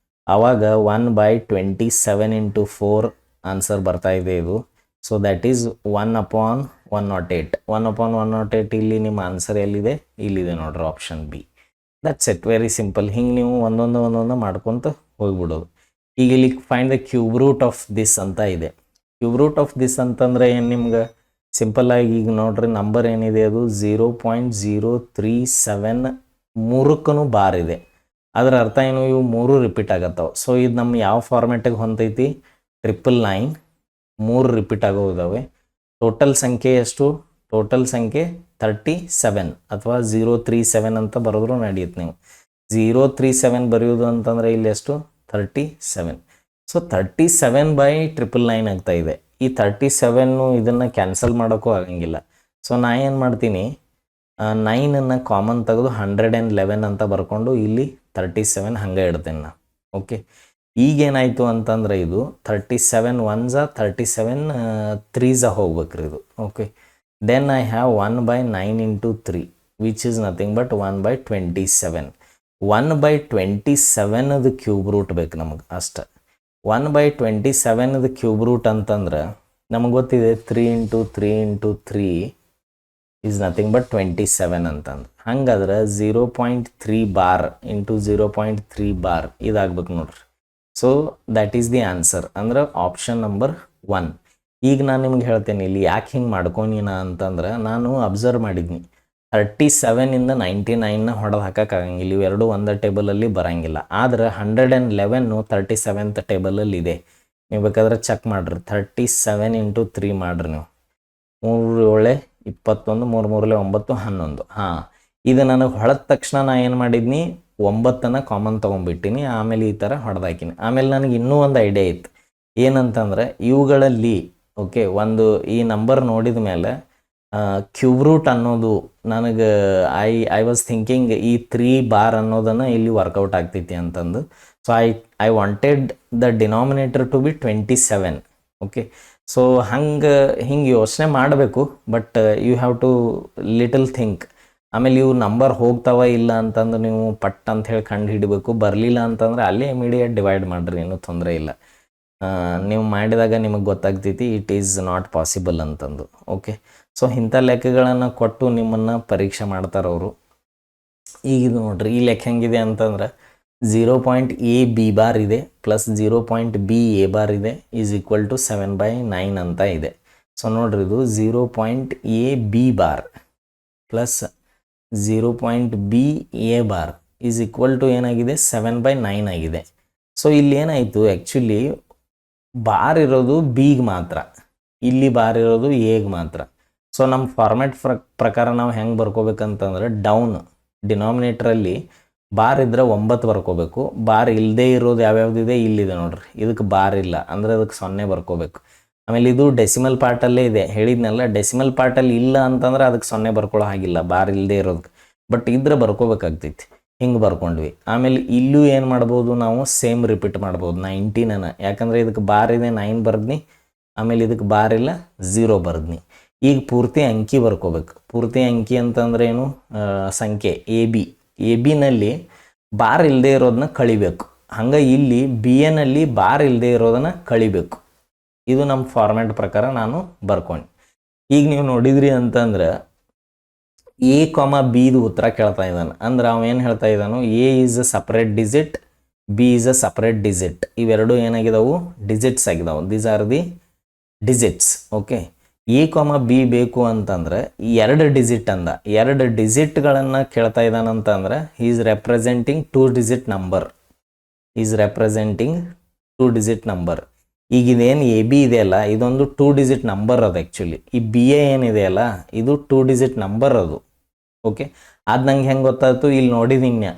ಆವಾಗ 1/27 ಇಂಟು 4 ಆನ್ಸರ್ ಬರ್ತಾ ಇದೆ ಇದು. So that is 1/108. 1/108 ಇಲ್ಲಿ ನಿಮ್ಮ ಆನ್ಸರ್ ಎಲ್ಲಿದೆ? ಇಲ್ಲಿದೆ ನೋಡ್ರಿ, option B. That's it, very simple. ಹಿಂಗೆ ನೀವು ಒಂದೊಂದು ಮಾಡ್ಕೊತ ಹೋಗ್ಬಿಡೋದು. ಈಗ ಇಲ್ಲಿ find the cube root of this ಅಂತ ಇದೆ. ಕ್ಯೂಬ್ ರೂಟ್ ಆಫ್ ದಿಸ್ ಅಂತಂದ್ರೆ ಏನು ನಿಮ್ಗೆ ಸಿಂಪಲ್ಲಾಗಿ ಈಗ ನೋಡ್ರಿ, ನಂಬರ್ ಏನಿದೆ ಅದು 0.037 ಮೂರಕ್ಕೂ ಬಾರ್ ಇದೆ. ಅದರ ಅರ್ಥ ಏನು? ಇವು 3 ರಿಪೀಟ್ ಆಗತ್ತವೆ. ಸೊ ಇದು ನಮ್ಮ ಯಾವ ಫಾರ್ಮ್ಯಾಟಿಗೆ ಹೊಂತೈತಿ? 999, 3 ರಿಪೀಟ್ ಆಗೋದಾವೆ. ಟೋಟಲ್ ಸಂಖ್ಯೆ ಎಷ್ಟು? ಟೋಟಲ್ ಸಂಖ್ಯೆ 37 ಅಥವಾ 037 ಅಂತ ಬರೆದ್ರು ನಡೆಯುತ್ತೆ. ನೀವು 037 ಬರೆಯೋದು ಅಂತಂದರೆ ಇಲ್ಲಿ ಎಷ್ಟು? 37. ಸೊ 37/999 ಆಗ್ತಾ ಇದೆ. ಈ 37 ಇದನ್ನು ಕ್ಯಾನ್ಸಲ್ ಮಾಡೋಕ್ಕೂ ಆಗಂಗಿಲ್ಲ. ಸೊ ನಾ ಏನು ಮಾಡ್ತೀನಿ, 9ಅನ್ನು ಕಾಮನ್ ತೆಗೆದು 111 ಅಂತ ಬರ್ಕೊಂಡು ಇಲ್ಲಿ 37 ಹಂಗೆ ಇಡ್ತೇನೆ ನಾ. ಓಕೆ, ಈಗೇನಾಯಿತು ಅಂತಂದ್ರೆ ಇದು 37 1s 37 3s ಹೋಗ್ಬೇಕ್ರಿ ಇದು. Okay, then I have 1/9 into 3 which is nothing but 1/27. 1/27 cube root ಬೇಕು ನಮಗೆ ಅಷ್ಟೆ. 1/27 ಕ್ಯೂಬ್ ರೂಟ್ ಅಂತಂದ್ರೆ ನಮಗೆ ಗೊತ್ತಿದೆ 3 into 3 into 3 is nothing but 27 ಅಂತಂದು. ಹಂಗಾದ್ರೆ 0.3 ಬಾರ್ ಇಂಟು 0.3 ಬಾರ್ ಇದಾಗ್ಬೇಕು ನೋಡ್ರಿ. So that is the answer, ಅಂದ್ರೆ ಆಪ್ಷನ್ ನಂಬರ್ 1. ಈಗ ನಾನು ನಿಮ್ಗೆ ಹೇಳ್ತೇನೆ ಇಲ್ಲಿ ಯಾಕೆ ಹಿಂಗೆ ಮಾಡ್ಕೊನಿನ ಅಂತಂದ್ರೆ, ನಾನು ಅಬ್ಸರ್ವ್ ಮಾಡಿದ್ನಿ 37ಇಂದ 99ನ ಹೊಡೆದು ಹಾಕೋಕ್ಕಾಗಂಗಿಲ್ಲ. ಇವೆರಡು ಒಂದೇ ಟೇಬಲಲ್ಲಿ ಬರೋಂಗಿಲ್ಲ. ಆದರೆ 111 37th ಟೇಬಲಲ್ಲಿ ಇದೆ. ನೀವು ಬೇಕಾದ್ರೆ ಚೆಕ್ ಮಾಡಿರಿ. 37 ಇಂಟು 3 ಮಾಡಿರಿ ನೀವು. 3 7 21, 3 3 9 11. ಹಾಂ, ಇದು ನನಗೆ ಹೊಡೆದ ತಕ್ಷಣ ನಾ ಏನು ಮಾಡಿದ್ನಿ, 9ಅನ್ನು ಕಾಮನ್ ತೊಗೊಂಡ್ಬಿಟ್ಟಿನಿ. ಆಮೇಲೆ ಈ ಥರ ಹೊಡೆದಾಕಿನಿ. ಆಮೇಲೆ ನನಗೆ ಇನ್ನೂ ಒಂದು ಐಡಿಯಾ ಇತ್ತು. ಏನಂತಂದರೆ ಇವುಗಳಲ್ಲಿ ಓಕೆ, ಒಂದು ಈ ನಂಬರ್ ನೋಡಿದ ಮೇಲೆ ಕ್ಯೂಬ್ ರೂಟ್ ಅನ್ನೋದು ನನಗೆ ಐ ವಾಸ್ ಥಿಂಕಿಂಗ್ ಈ 3 ಬಾರ್ ಅನ್ನೋದನ್ನು ಇಲ್ಲಿ ವರ್ಕೌಟ್ ಆಗ್ತೈತಿ ಅಂತಂದು. So I wanted the denominator to be 27. Okay, so ಹಿಂಗೆ ಯೋಚನೆ ಮಾಡಬೇಕು. But you have to little think. ಆಮೇಲೆ ಇವು ನಂಬರ್ ಹೋಗ್ತಾವ ಇಲ್ಲ ಅಂತಂದ್ರೆ ನೀವು ಪಟ್ ಅಂತ ಹೇಳಿ ಕಂಡು ಹಿಡಬೇಕು. ಬರಲಿಲ್ಲ ಅಂತಂದ್ರೆ ಅಲ್ಲೇ ಇಮಿಡಿಯೇಟ್ ಡಿವೈಡ್ ಮಾಡಿರಿ, ಏನೂ ತೊಂದರೆ ಇಲ್ಲ. ನೀವು ಮಾಡಿದಾಗ ನಿಮಗೆ ಗೊತ್ತಾಗ್ತೈತಿ ಇಟ್ ಈಸ್ ನಾಟ್ ಪಾಸಿಬಲ್ ಅಂತಂದು. ಓಕೆ, ಸೊ ಇಂಥ ಲೆಕ್ಕಗಳನ್ನು ಕೊಟ್ಟು ನಿಮ್ಮನ್ನು ಪರೀಕ್ಷೆ ಮಾಡ್ತಾರೆ ಅವರು. ಈಗ ಇದು ನೋಡ್ರಿ, ಈ ಲೆಕ್ಕ ಹೆಂಗಿದೆ ಅಂತಂದ್ರೆ 0.AB ಬಾರ್ ಇದೆ ಪ್ಲಸ್ 0.BA ಬಾರ್ ಇದೆ ಈಸ್ ಈಕ್ವಲ್ ಟು 7/9 ಅಂತ ಇದೆ. ಸೊ ನೋಡ್ರಿ, ಇದು 0.AB bar plus 0.BA bar is equal to ಏನಾಗಿದೆ 7/9 ಆಗಿದೆ. ಸೊ ಇಲ್ಲಿ ಏನಾಯಿತು, ಆ್ಯಕ್ಚುಲಿ ಬಾರ್ ಇರೋದು ಬಿಗೆ ಮಾತ್ರ, ಇಲ್ಲಿ ಬಾರ್ ಇರೋದು ಎಗೆ ಮಾತ್ರ. ಸೊ ನಮ್ಮ ಫಾರ್ಮ್ಯಾಟ್ ಪ್ರಕಾರ ನಾವು ಹೆಂಗೆ ಬರ್ಕೋಬೇಕಂತಂದ್ರೆ ಡಿನಾಮಿನೇಟ್ರಲ್ಲಿ ಬಾರ್ ಇದ್ರೆ 9 ಬರ್ಕೋಬೇಕು. ಬಾರ್ ಇಲ್ಲದೆ ಇರೋದು ಯಾವ್ಯಾವ್ದಿದೆ ಇಲ್ಲಿದೆ ನೋಡ್ರಿ, ಇದಕ್ಕೆ ಬಾರ್ ಇಲ್ಲ ಅಂದರೆ ಅದಕ್ಕೆ 0 ಬರ್ಕೋಬೇಕು. ಆಮೇಲೆ ಇದು ಡೆಸಿಮಲ್ ಪಾರ್ಟಲ್ಲೇ ಇದೆ, ಹೇಳಿದ್ನಲ್ಲ ಡೆಸಿಮಲ್ ಪಾರ್ಟಲ್ಲಿ ಇಲ್ಲ ಅಂತಂದ್ರೆ ಅದಕ್ಕೆ 0 ಬರ್ಕೊಳ್ಳೋ ಹಾಗಿಲ್ಲ ಬಾರ್ ಇಲ್ಲದೆ ಇರೋದಕ್ಕೆ, ಬಟ್ ಇದ್ರೆ ಬರ್ಕೋಬೇಕಾಗ್ತೈತಿ. ಹಿಂಗೆ ಬರ್ಕೊಂಡ್ವಿ. ಆಮೇಲೆ ಇಲ್ಲೂ ಏನು ಮಾಡ್ಬೋದು ನಾವು, ಸೇಮ್ ರಿಪೀಟ್ ಮಾಡ್ಬೋದು 19 ಯಾಕಂದರೆ ಇದಕ್ಕೆ ಬಾರ್ ಇದೆ 9 ಬರ್ದ್ನಿ, ಆಮೇಲೆ ಇದಕ್ಕೆ ಬಾರ್ ಇಲ್ಲ 0 ಬರ್ದ್ನಿ. ಈಗ ಪೂರ್ತಿ ಅಂಕಿ ಬರ್ಕೋಬೇಕು. ಪೂರ್ತಿ ಅಂಕಿ ಅಂತಂದ್ರೆ ಏನು, ಸಂಖ್ಯೆ ಎ ಬಿನಲ್ಲಿ ಬಾರ್ ಇಲ್ಲದೆ ಇರೋದನ್ನ ಕಳಿಬೇಕು. ಹಂಗೆ ಇಲ್ಲಿ ಬಿ ಎನಲ್ಲಿ ಬಾರ್ ಇಲ್ಲದೆ ಇರೋದನ್ನ ಕಳಿಬೇಕು. ಇದು ನಮ್ಮ ಫಾರ್ಮ್ಯಾಟ್ ಪ್ರಕಾರ ನಾನು ಬರ್ಕೊಂಡು. ಈಗ ನೀವು ನೋಡಿದ್ರಿ ಅಂತಂದ್ರೆ ಎ ಕಾಮ ಬಿದು ಉತ್ತರ ಕೇಳ್ತಾ ಇದ್ದಾನೆ. ಅಂದ್ರೆ ಅವ ಏನು ಹೇಳ್ತಾ ಇದ್ದಾನು, A is a separate digit, B is a separate digit. ಇವೆರಡು ಏನಾಗಿದಾವು, ಡಿಜಿಟ್ಸ್ ಆಗಿದಾವೆ. These are the digits. Okay, A comma B ಬೇಕು ಅಂತಂದ್ರೆ 2 ಡಿಜಿಟ್ ಅಂದ, 2 ಡಿಜಿಟ್ಗಳನ್ನು ಕೇಳ್ತಾ ಇದ್ದಾನಂತಂದ್ರೆ is representing 2 digit number, is representing 2 digit number. ಈಗ ಇದೇನು ಎ ಬಿ ಇದೆಯಲ್ಲ ಇದೊಂದು 2 ಡಿಜಿಟ್ ನಂಬರ್ ಅದು ಆ್ಯಕ್ಚುಲಿ. ಈ ಬಿ ಎ ಏನಿದೆಯಲ್ಲ ಇದು 2 ಡಿಜಿಟ್ ನಂಬರ್ ಅದು. ಓಕೆ, ಅದು ನಂಗೆ ಹೆಂಗೆ ಗೊತ್ತಾಯ್ತು, ಇಲ್ಲಿ ನೋಡಿದಿನ್ಯ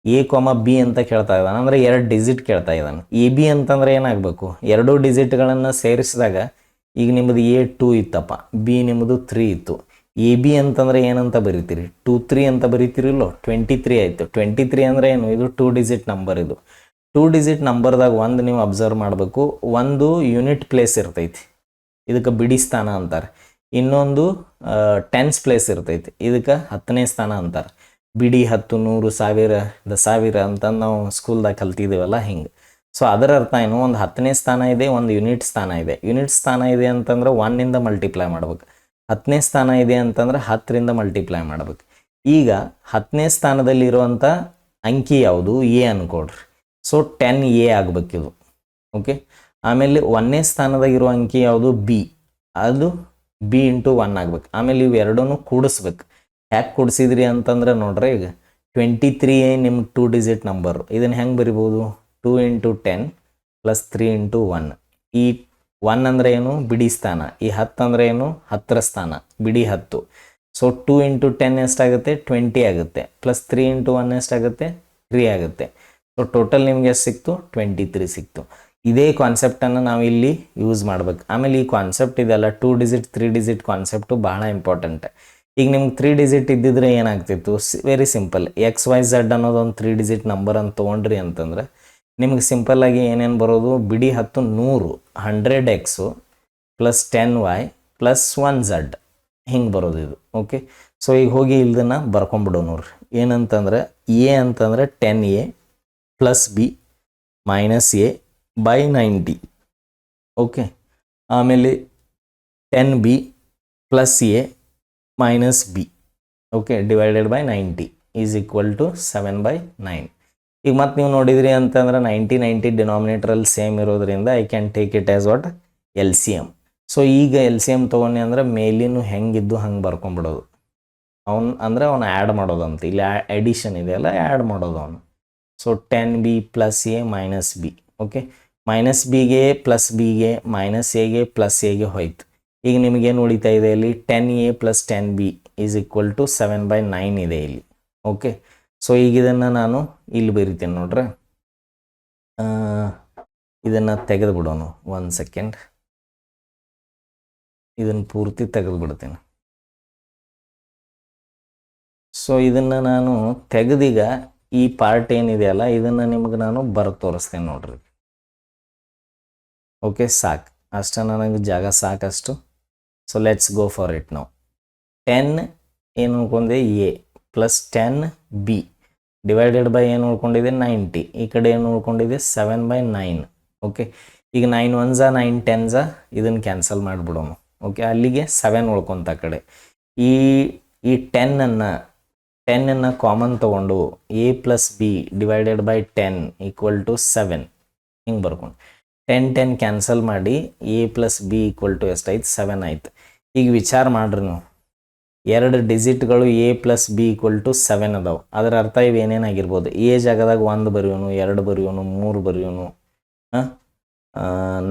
ಎ ಕಾಮ ಬಿ ಅಂತ ಕೇಳ್ತಾ ಇದ್ದಾನೆ ಅಂದರೆ 2 ಡಿಜಿಟ್ ಕೇಳ್ತಾ ಇದ್ದಾನೆ. ಎ ಬಿ ಅಂತಂದ್ರೆ ಏನಾಗಬೇಕು, 2 ಡಿಜಿಟ್ಗಳನ್ನು ಸೇರಿಸಿದಾಗ ಈಗ ನಿಮ್ಮದು ಎ 2 ಇತ್ತಪ್ಪ, ಬಿ ನಿಮ್ಮದು 3 ಇತ್ತು. ಎ ಬಿ ಅಂತಂದರೆ ಏನಂತ ಬರೀತೀರಿ, 23 ಅಂತ ಬರೀತೀರಿಲ್ಲೋ, 23 ಆಯಿತು. 23 ಅಂದರೆ ಏನು, ಇದು 2 ಡಿಜಿಟ್ ನಂಬರ್. ಇದು 2 ಡಿಜಿಟ್ ನಂಬರ್ದಾಗ ಒಂದು ನೀವು ಅಬ್ಸರ್ವ್ ಮಾಡಬೇಕು, ಒಂದು ಯೂನಿಟ್ ಪ್ಲೇಸ್ ಇರ್ತೈತಿ, ಇದಕ್ಕೆ ಬಿಡಿ ಸ್ಥಾನ ಅಂತಾರೆ. ಇನ್ನೊಂದು ಟೆನ್ಸ್ ಪ್ಲೇಸ್ ಇರ್ತೈತಿ, ಇದಕ್ಕೆ 10ನೇ ಸ್ಥಾನ ಅಂತಾರೆ. ಬಿಡಿ 10, 100, 1000, 10,000 ಅಂತಂದು ನಾವು ಸ್ಕೂಲ್ದಾಗ ಕಲ್ತಿದ್ದೀವಲ್ಲ ಹಿಂಗೆ. ಸೊ ಅದರ ಅರ್ಥ ಏನು, ಒಂದು 10ನೇ ಸ್ಥಾನ ಇದೆ, ಒಂದು ಯೂನಿಟ್ ಸ್ಥಾನ ಇದೆ. ಯೂನಿಟ್ ಸ್ಥಾನ ಇದೆ ಅಂತಂದ್ರೆ 1ಇಂದ ಮಲ್ಟಿಪ್ಲೈ ಮಾಡ್ಬೇಕು. 10ನೇ ಸ್ಥಾನ ಇದೆ ಅಂತಂದ್ರೆ 10ರಿಂದ ಮಲ್ಟಿಪ್ಲೈ ಮಾಡ್ಬೇಕು. ಈಗ 10ನೇ ಸ್ಥಾನದಲ್ಲಿರುವಂಥ ಅಂಕಿ ಯಾವುದು, ಎ ಅನ್ಕೊಡ್ರಿ. ಸೊ 10A ಆಗಬೇಕಿದು. ಓಕೆ, ಆಮೇಲೆ 1ನೇ ಸ್ಥಾನದಾಗಿರೋ ಅಂಕಿ ಯಾವುದು, ಬಿ, ಅದು ಬಿ ಇಂಟು 1 ಆಗ್ಬೇಕು. ಆಮೇಲೆ ಇವು ಎರಡೂ ಕೂಡಿಸ್ಬೇಕು. ಯಾಕೆ ಕೂಡಿಸಿದ್ರಿ ಅಂತಂದ್ರೆ ನೋಡ್ರಿ, ಈಗ 23 ನಿಮ್ಮ 2 ಡಿಜಿಟ್ ನಂಬರು. ಇದನ್ನು ಹೆಂಗೆ ಬರಿಬೋದು, 2 × 10 + 3 × 1. ಈ 1 ಅಂದರೆ ಏನು, ಬಿಡಿ ಸ್ಥಾನ. ಈ 10 ಅಂದರೆ ಏನು, 10ರ ಸ್ಥಾನ, ಬಿಡಿ 10. ಸೊ 2 × 10 ಎಷ್ಟಾಗುತ್ತೆ, 20 ಆಗುತ್ತೆ. ಪ್ಲಸ್ 3 × 1 ಎಷ್ಟಾಗುತ್ತೆ, 3 ಆಗುತ್ತೆ. ಸೊ ಟೋಟಲ್ ನಿಮ್ಗೆ ಎಷ್ಟು ಸಿಕ್ತು, 23 ಸಿಕ್ತು. ಇದೇ ಕಾನ್ಸೆಪ್ಟನ್ನು ನಾವು ಇಲ್ಲಿ ಯೂಸ್ ಮಾಡ್ಬೇಕು. ಆಮೇಲೆ ಈ ಕಾನ್ಸೆಪ್ಟ್ ಇದೆಲ್ಲ 2 ಡಿಜಿಟ್ 3 ಡಿಜಿಟ್ ಕಾನ್ಸೆಪ್ಟು ಭಾಳ ಇಂಪಾರ್ಟೆಂಟ್. ಈಗ ನಿಮ್ಗೆ 3 ಡಿಜಿಟ್ ಇದ್ದಿದ್ರೆ ಏನಾಗ್ತಿತ್ತು, ವೆರಿ ಸಿಂಪಲ್. XYZ ಅನ್ನೋದು ಒಂದು 3 ಡಿಜಿಟ್ ನಂಬರ್ ಅಂತ ತೊಗೊಂಡ್ರಿ ಅಂತಂದ್ರೆ ನಿಮ್ಗೆ ಸಿಂಪಲ್ಲಾಗಿ ಏನೇನು ಬರೋದು, ಬಿಡಿ 10 100, 100x + 10y + 1z ಹಿಂಗೆ ಬರೋದು ಇದು. ಓಕೆ, ಸೊ ಈಗ ಹೋಗಿ ಇದನ್ನು ಬರ್ಕೊಂಬಿಡೋ ನೋಡ್ರಿ. ಏನಂತಂದ್ರೆ ಎ ಅಂತಂದ್ರೆ 10A + b - a/90. ಓಕೆ, ಆಮೇಲೆ 10b + a - b, ಓಕೆ, /90 = 7/9. ಈಗ ಮತ್ತೆ ನೀವು ನೋಡಿದ್ರಿ ಅಂತಂದ್ರೆ 90 ಡಿನಾಮಿನೇಟ್ರಲ್ಲಿ ಸೇಮ್ ಇರೋದ್ರಿಂದ I can take it as what, LCM. So ಈಗ LCM ತೊಗೊಂಡು ಅಂದರೆ ಮೇಲಿನೂ ಹೆಂಗಿದ್ದು ಹಂಗೆ ಬರ್ಕೊಂಬಿಡೋದು. ಅವನು ಆ್ಯಡ್ ಮಾಡೋದಂತ, ಇಲ್ಲಿ ಎಡಿಷನ್ ಇದೆಯಲ್ಲ, ಆ್ಯಡ್ ಮಾಡೋದು ಅವನು. So 10b + a - b. Okay, -bಗೆ +bಗೆ -aಗೆ +aಗೆ ಹೋಯ್ತು. ಈಗ ನಿಮಗೇನು ಉಳಿತಾ ಇದೆ ಇಲ್ಲಿ, 10a + 10b = 7/9 ಇದೆ ಇಲ್ಲಿ. ಓಕೆ, ಸೊ ಈಗ ಇದನ್ನು ನಾನು ಇಲ್ಲಿ ಬರಿತೀನಿ ನೋಡ್ರಿ. ಇದನ್ನು ತೆಗೆದು ಬಿಡೋಣ, 1 ಸೆಕೆಂಡ್. ಇದನ್ನು ಪೂರ್ತಿ ತೆಗೆದು ಬಿಡ್ತೀನಿ. ಸೊ ಇದನ್ನು ನಾನು ತೆಗೆದೀಗ ಈ ಪಾರ್ಟ್ ಏನಿದೆಯಲ್ಲ ಇದನ್ನು ನಿಮಗೆ ನಾನು ಬರೆದು ತೋರಿಸ್ತೇನೆ ನೋಡ್ರಿ. ಓಕೆ, ಸಾಕು, ಅಷ್ಟು ನನಗೆ ಜಾಗ ಸಾಕಷ್ಟು. So let's go for it ನಾವು. 10 ಏನು ನೋಡ್ಕೊಂಡೆ, ಎ + 10b / ಏನು ನೋಡ್ಕೊಂಡಿದೆ, 90. ಈ ಕಡೆ ಏನು ನೋಡ್ಕೊಂಡಿದೆ, 7/9. ಓಕೆ, ಈಗ 9 1s 9 10s ಇದನ್ನು ಕ್ಯಾನ್ಸಲ್ ಮಾಡಿಬಿಡೋಣ. ಓಕೆ, ಅಲ್ಲಿಗೆ 7 ಉಳ್ಕೊಂತ ಕಡೆ. ಈ 10ಅನ್ನು ಕಾಮನ್ ತೊಗೊಂಡು a + b / 10 = 7 ಹಿಂಗೆ ಬರ್ಕೊಂಡು 10 10 ಕ್ಯಾನ್ಸಲ್ ಮಾಡಿ a + b = ಎಷ್ಟಾಯ್ತು, 7 ಆಯ್ತು. ಈಗ ವಿಚಾರ ಮಾಡ್ರಿ ನೀವು, 2 ಡಿಜಿಟ್ಗಳು a + b = 7 ಅದಾವೆ. ಅದರ ಅರ್ಥ ಇವೇನೇನಾಗಿರ್ಬೋದು, ಎ ಜಾಗದಾಗ 1 ಬರೆಯೋನು, 2 ಬರೆಯೋನು, 3 ಬರೆಯೋನು,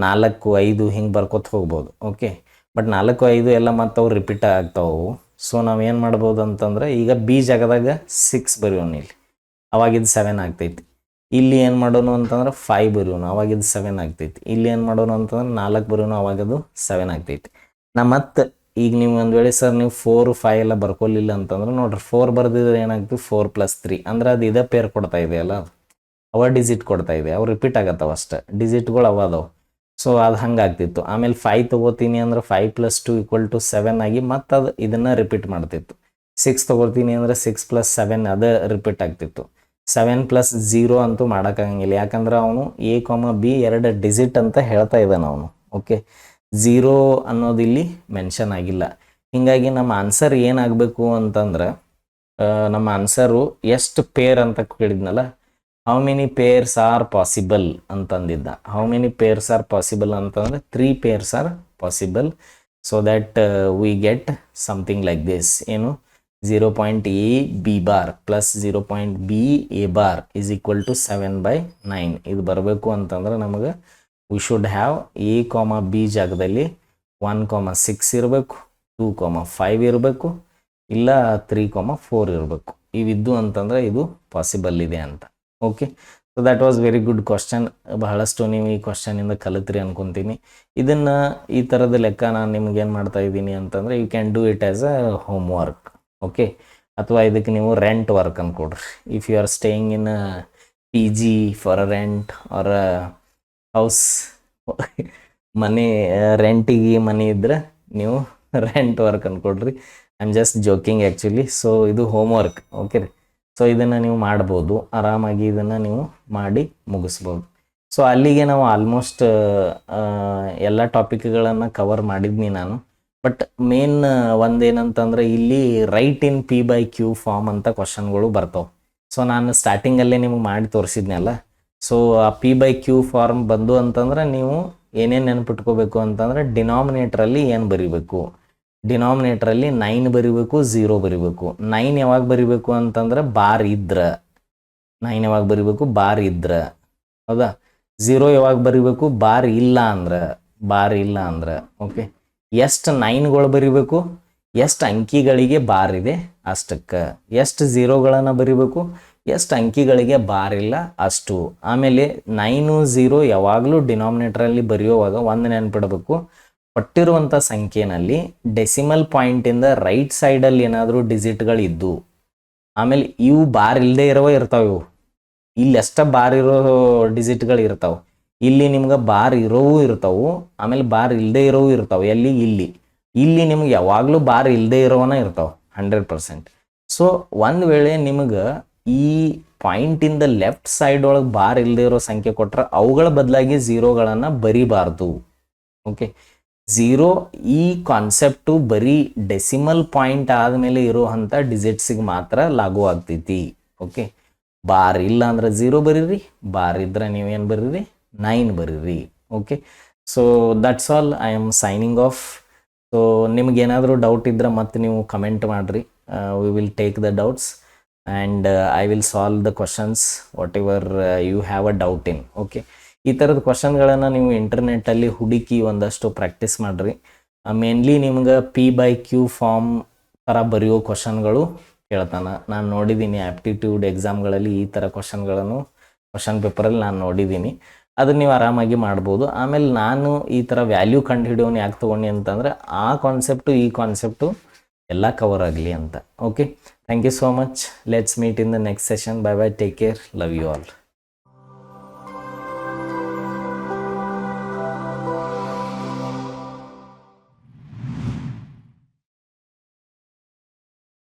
4 5 ಹಿಂಗೆ ಬರ್ಕೊತ ಹೋಗ್ಬೋದು. ಓಕೆ, ಬಟ್ 4 5 ಎಲ್ಲ ಮತ್ತು ಅವು ರಿಪೀಟ್ ಆಗ್ತಾವೆ. ಸೊ ನಾವೇನು ಮಾಡ್ಬೋದು ಅಂತಂದ್ರೆ ಈಗ ಬಿ ಜಾಗದಾಗ 6 ಬರೆಯೋಣ ಇಲ್ಲಿ, ಅವಾಗಿದ್ದು 7 ಆಗ್ತೈತಿ. ಇಲ್ಲಿ ಏನು ಮಾಡೋಣ ಅಂತಂದ್ರೆ 5 ಬರೆಯೋಣ, ಅವಾಗಿದ್ದು 7 ಆಗ್ತೈತಿ. ಇಲ್ಲಿ ಏನು ಮಾಡೋಣ ಅಂತಂದ್ರೆ 4 ಬರೆಯೋಣ, ಅವಾಗದು 7 ಆಗ್ತೈತಿ. ನಾ ಮತ್ತೆ ಈಗ ನೀವು ಒಂದು ವೇಳೆ ಸರ್ ನೀವು 4, 5 ಎಲ್ಲ ಬರ್ಕೊಲಿಲ್ಲ ಅಂತಂದ್ರೆ ನೋಡ್ರಿ 4 ಬರ್ದಿದ್ರೆ ಏನಾಗ್ತದೆ 4 + 3 ಅಂದ್ರೆ ಅದು ಇದೇ ಪೇರ್ ಕೊಡ್ತಾ ಇದೆಯಲ್ಲ, ಅದು ಅವ ಡಿಜಿಟ್ ಕೊಡ್ತಾ ಇದೆ, ಅವು ರಿಪೀಟ್ ಆಗತ್ತವ ಅಷ್ಟೇ, ಡಿಜಿಟ್ಗಳು ಅವ ಅದಾವೆ. ಸೊ ಅದು ಹಂಗಾಗ್ತಿತ್ತು. ಆಮೇಲೆ 5 ತೊಗೋತೀನಿ ಅಂದ್ರೆ 5 + 2 = 7 ಆಗಿ ಮತ್ತೆ ಅದು ಇದನ್ನು ರಿಪೀಟ್ ಮಾಡ್ತಿತ್ತು. 6 ತೊಗೊಳ್ತೀನಿ ಅಂದರೆ 6 + 7 ಅದು ರಿಪೀಟ್ ಆಗ್ತಿತ್ತು. 7 + 0 ಅಂತೂ ಮಾಡೋಕ್ಕಾಗಂಗಿಲ್ಲ, ಯಾಕಂದ್ರೆ ಅವನು A, B 2 ಡಿಜಿಟ್ ಅಂತ ಹೇಳ್ತಾ ಇದ್ದಾನೆ ಅವನು. ಓಕೆ, 0 ಅನ್ನೋದು ಇಲ್ಲಿ ಮೆನ್ಷನ್ ಆಗಿಲ್ಲ. ಹೀಗಾಗಿ ನಮ್ಮ ಆನ್ಸರ್ ಏನಾಗಬೇಕು ಅಂತಂದ್ರೆ, ನಮ್ಮ ಆನ್ಸರು ಎಷ್ಟು ಪೇರ್ ಅಂತ ಕೇಳಿದ್ನಲ್ಲ, how many pairs are possible ಅಂತಂದಿದ್ದ. How many pairs are possible ಅಂತಂದ್ರೆ 3 pairs are possible. So that we get something like this. ಏನು, 0.AB bar plus 0.BA bar is equal to 7/9 ಇದು ಬರಬೇಕು ಅಂತಂದ್ರೆ ನಮಗೆ we should have A, B ಜಾಗದಲ್ಲಿ 1,6 ಇರಬೇಕು, 2,5 ಇರಬೇಕು, ಇಲ್ಲ 3,4 ಇರಬೇಕು. ಇವಿದ್ದು ಅಂತಂದ್ರೆ ಇದು ಪಾಸಿಬಲ್ ಇದೆ ಅಂತ. Okay, so that was very good question. ಬಹಳಷ್ಟು ನೀವು ಈ ಕ್ವಶನಿಂದ ಕಲಿತ್ರಿ ಅನ್ಕೊತೀನಿ. ಇದನ್ನು ಈ ಥರದ ಲೆಕ್ಕ ನಾನು ನಿಮ್ಗೆ ಏನು ಮಾಡ್ತಾ ಇದ್ದೀನಿ ಅಂತಂದರೆ, you can do it as a home work. Okay, ಅಥವಾ ಇದಕ್ಕೆ ನೀವು ರೆಂಟ್ ವರ್ಕ್ ಅಂದ್ಕೊಡ್ರಿ. If you are staying in PG for a rent or a house, ಮನೆ ರೆಂಟಿಗೆ ಮನೆ ಇದ್ದರೆ ನೀವು ರೆಂಟ್ ವರ್ಕ್ ಅಂದ್ಕೊಡ್ರಿ. I am just joking actually. So ಇದು ಹೋಮ್ ವರ್ಕ್. ಓಕೆ ರೀ, ಸೊ ಇದನ್ನು ನೀವು ಮಾಡ್ಬೋದು ಆರಾಮಾಗಿ, ಇದನ್ನು ನೀವು ಮಾಡಿ ಮುಗಿಸ್ಬೋದು. ಸೊ ಅಲ್ಲಿಗೆ ನಾವು ಆಲ್ಮೋಸ್ಟ್ ಎಲ್ಲ ಟಾಪಿಕ್ಗಳನ್ನು ಕವರ್ ಮಾಡಿದ್ನಿ ನಾನು. ಬಟ್ ಮೇನ್ ಒಂದೇನಂತಂದ್ರೆ ಇಲ್ಲಿ ರೈಟ್ ಇನ್ P/Q ಫಾರ್ಮ್ ಅಂತ ಕ್ವಶನ್ಗಳು ಬರ್ತಾವೆ. ಸೊ ನಾನು ಸ್ಟಾರ್ಟಿಂಗಲ್ಲೇ ನಿಮ್ಗೆ ಮಾಡಿ ತೋರಿಸಿದ್ನಲ್ಲ. ಸೊ ಆ P/Q ಫಾರ್ಮ್ ಬಂದು ಅಂತಂದ್ರೆ ನೀವು ಏನೇನು ನೆನಪಿಟ್ಕೋಬೇಕು ಅಂತಂದ್ರೆ, ಡಿನಾಮಿನೇಟ್ರಲ್ಲಿ ಏನು ಬರಿಬೇಕು, ಡಿನಾಮಿನೇಟ್ರಲ್ಲಿ 9 ಬರಿಬೇಕು, 0 ಬರಿಬೇಕು. 9 ಯಾವಾಗ ಬರಿಬೇಕು ಅಂತಂದ್ರೆ ಬಾರ್ ಇದ್ರ, 9 ಯಾವಾಗ ಬರಿಬೇಕು ಬಾರ್ ಇದ್ರ, ಹೌದಾ. 0 ಯಾವಾಗ ಬರಿಬೇಕು ಬಾರ್ ಇಲ್ಲ ಅಂದ್ರೆ. ಓಕೆ, ಎಷ್ಟು 9ಗಳು ಬರಿಬೇಕು, ಎಷ್ಟು ಅಂಕಿಗಳಿಗೆ ಬಾರ್ ಇದೆ ಅಷ್ಟಕ್ಕೆ, ಎಷ್ಟು 0ಗಳನ್ನು ಬರಿಬೇಕು, ಎಷ್ಟು ಅಂಕಿಗಳಿಗೆ ಬಾರ್ ಇಲ್ಲ ಅಷ್ಟು. ಆಮೇಲೆ 9, 0 ಯಾವಾಗಲೂ ಡಿನಾಮಿನೇಟ್ರಲ್ಲಿ ಬರೆಯುವಾಗ ಒಂದು ನೆನಪಿಡಬೇಕು, ಕೊಟ್ಟಿರುವಂಥ ಸಂಖ್ಯೆನಲ್ಲಿ ಡೆಸಿಮಲ್ ಪಾಯಿಂಟಿಂದ ರೈಟ್ ಸೈಡಲ್ಲಿ ಏನಾದರೂ ಡಿಜಿಟ್ಗಳಿದ್ದು, ಆಮೇಲೆ ಇವು ಬಾರ್ ಇಲ್ಲದೆ ಇರ್ತಾವೆ. ಇವು ಇಲ್ಲಿ ಅಷ್ಟ ಬಾರ್ ಇರೋ ಡಿಜಿಟ್ಗಳು ಇರ್ತಾವೆ. ಇಲ್ಲಿ ನಿಮ್ಗೆ ಬಾರ್ ಇರೋವು ಇರ್ತಾವೆ, ಆಮೇಲೆ ಬಾರ್ ಇಲ್ಲದೆ ಇರೋವು ಇರ್ತಾವೆ. ಇಲ್ಲಿ ನಿಮ್ಗೆ ಯಾವಾಗಲೂ ಬಾರ್ ಇಲ್ಲದೆ ಇರೋವನ ಇರ್ತಾವೆ 100%. ಸೊ ಒಂದು ವೇಳೆ ನಿಮಗೆ ಈ ಪಾಯಿಂಟಿಂದ ಲೆಫ್ಟ್ ಸೈಡ್ ಒಳಗೆ ಬಾರ್ ಇಲ್ಲದೆ ಇರೋ ಸಂಖ್ಯೆ ಕೊಟ್ಟರೆ ಅವುಗಳ ಬದಲಾಗಿ 0ಗಳನ್ನು ಬರಿಬಾರ್ದು. ಓಕೆ, 0 ಈ ಕಾನ್ಸೆಪ್ಟು ಬರೀ ಡೆಸಿಮಲ್ ಪಾಯಿಂಟ್ ಆದಮೇಲೆ ಇರೋವಂಥ ಡಿಜಿಟ್ಸಿಗೆ ಮಾತ್ರ ಲಾಗೂ ಆಗ್ತೈತಿ. ಓಕೆ, ಬಾರ್ ಇಲ್ಲ ಅಂದ್ರೆ 0 ಬರೀರಿ, ಬಾರ್ ಇದ್ರೆ ನೀವೇನು ಬರೀರಿ 9 ಬರೀರಿ. Okay, so that's all. I am signing off. So ನಿಮಗೇನಾದರೂ ಡೌಟ್ ಇದ್ದರೆ ಮತ್ತೆ ನೀವು ಕಮೆಂಟ್ ಮಾಡಿರಿ. We will take the doubts and I will solve the questions whatever you have a doubt in. Okay, ಈ ಥರದ ಕ್ವಶನ್ಗಳನ್ನು ನೀವು ಇಂಟರ್ನೆಟ್ಟಲ್ಲಿ ಹುಡುಕಿ ಒಂದಷ್ಟು ಪ್ರಾಕ್ಟೀಸ್ ಮಾಡಿರಿ. ಮೇನ್ಲಿ ನಿಮ್ಗೆ P/Q ಫಾರ್ಮ್ ಥರ ಬರೆಯೋ ಕ್ವಶನ್ಗಳು ಕೇಳ್ತಾನೆ. ನಾನು ನೋಡಿದ್ದೀನಿ ಆ್ಯಪ್ಟಿಟ್ಯೂಡ್ ಎಕ್ಸಾಮ್ಗಳಲ್ಲಿ ಈ ಥರ ಕ್ವಶನ್ ಪೇಪರಲ್ಲಿ ನಾನು ನೋಡಿದ್ದೀನಿ. ಅದನ್ನು ನೀವು ಆರಾಮಾಗಿ ಮಾಡ್ಬೋದು. ಆಮೇಲೆ ನಾನು ಈ ಥರ ವ್ಯಾಲ್ಯೂ ಕಂಡು ಹಿಡಿಯೋನು ಯಾಕೆ ತೊಗೊಂಡು ಅಂತಂದರೆ, ಆ ಕಾನ್ಸೆಪ್ಟು ಈ ಕಾನ್ಸೆಪ್ಟು ಎಲ್ಲ ಕವರ್ ಆಗಲಿ ಅಂತ. Okay, thank you so much. Let's meet in the next session. Bye bye, take care, love you all.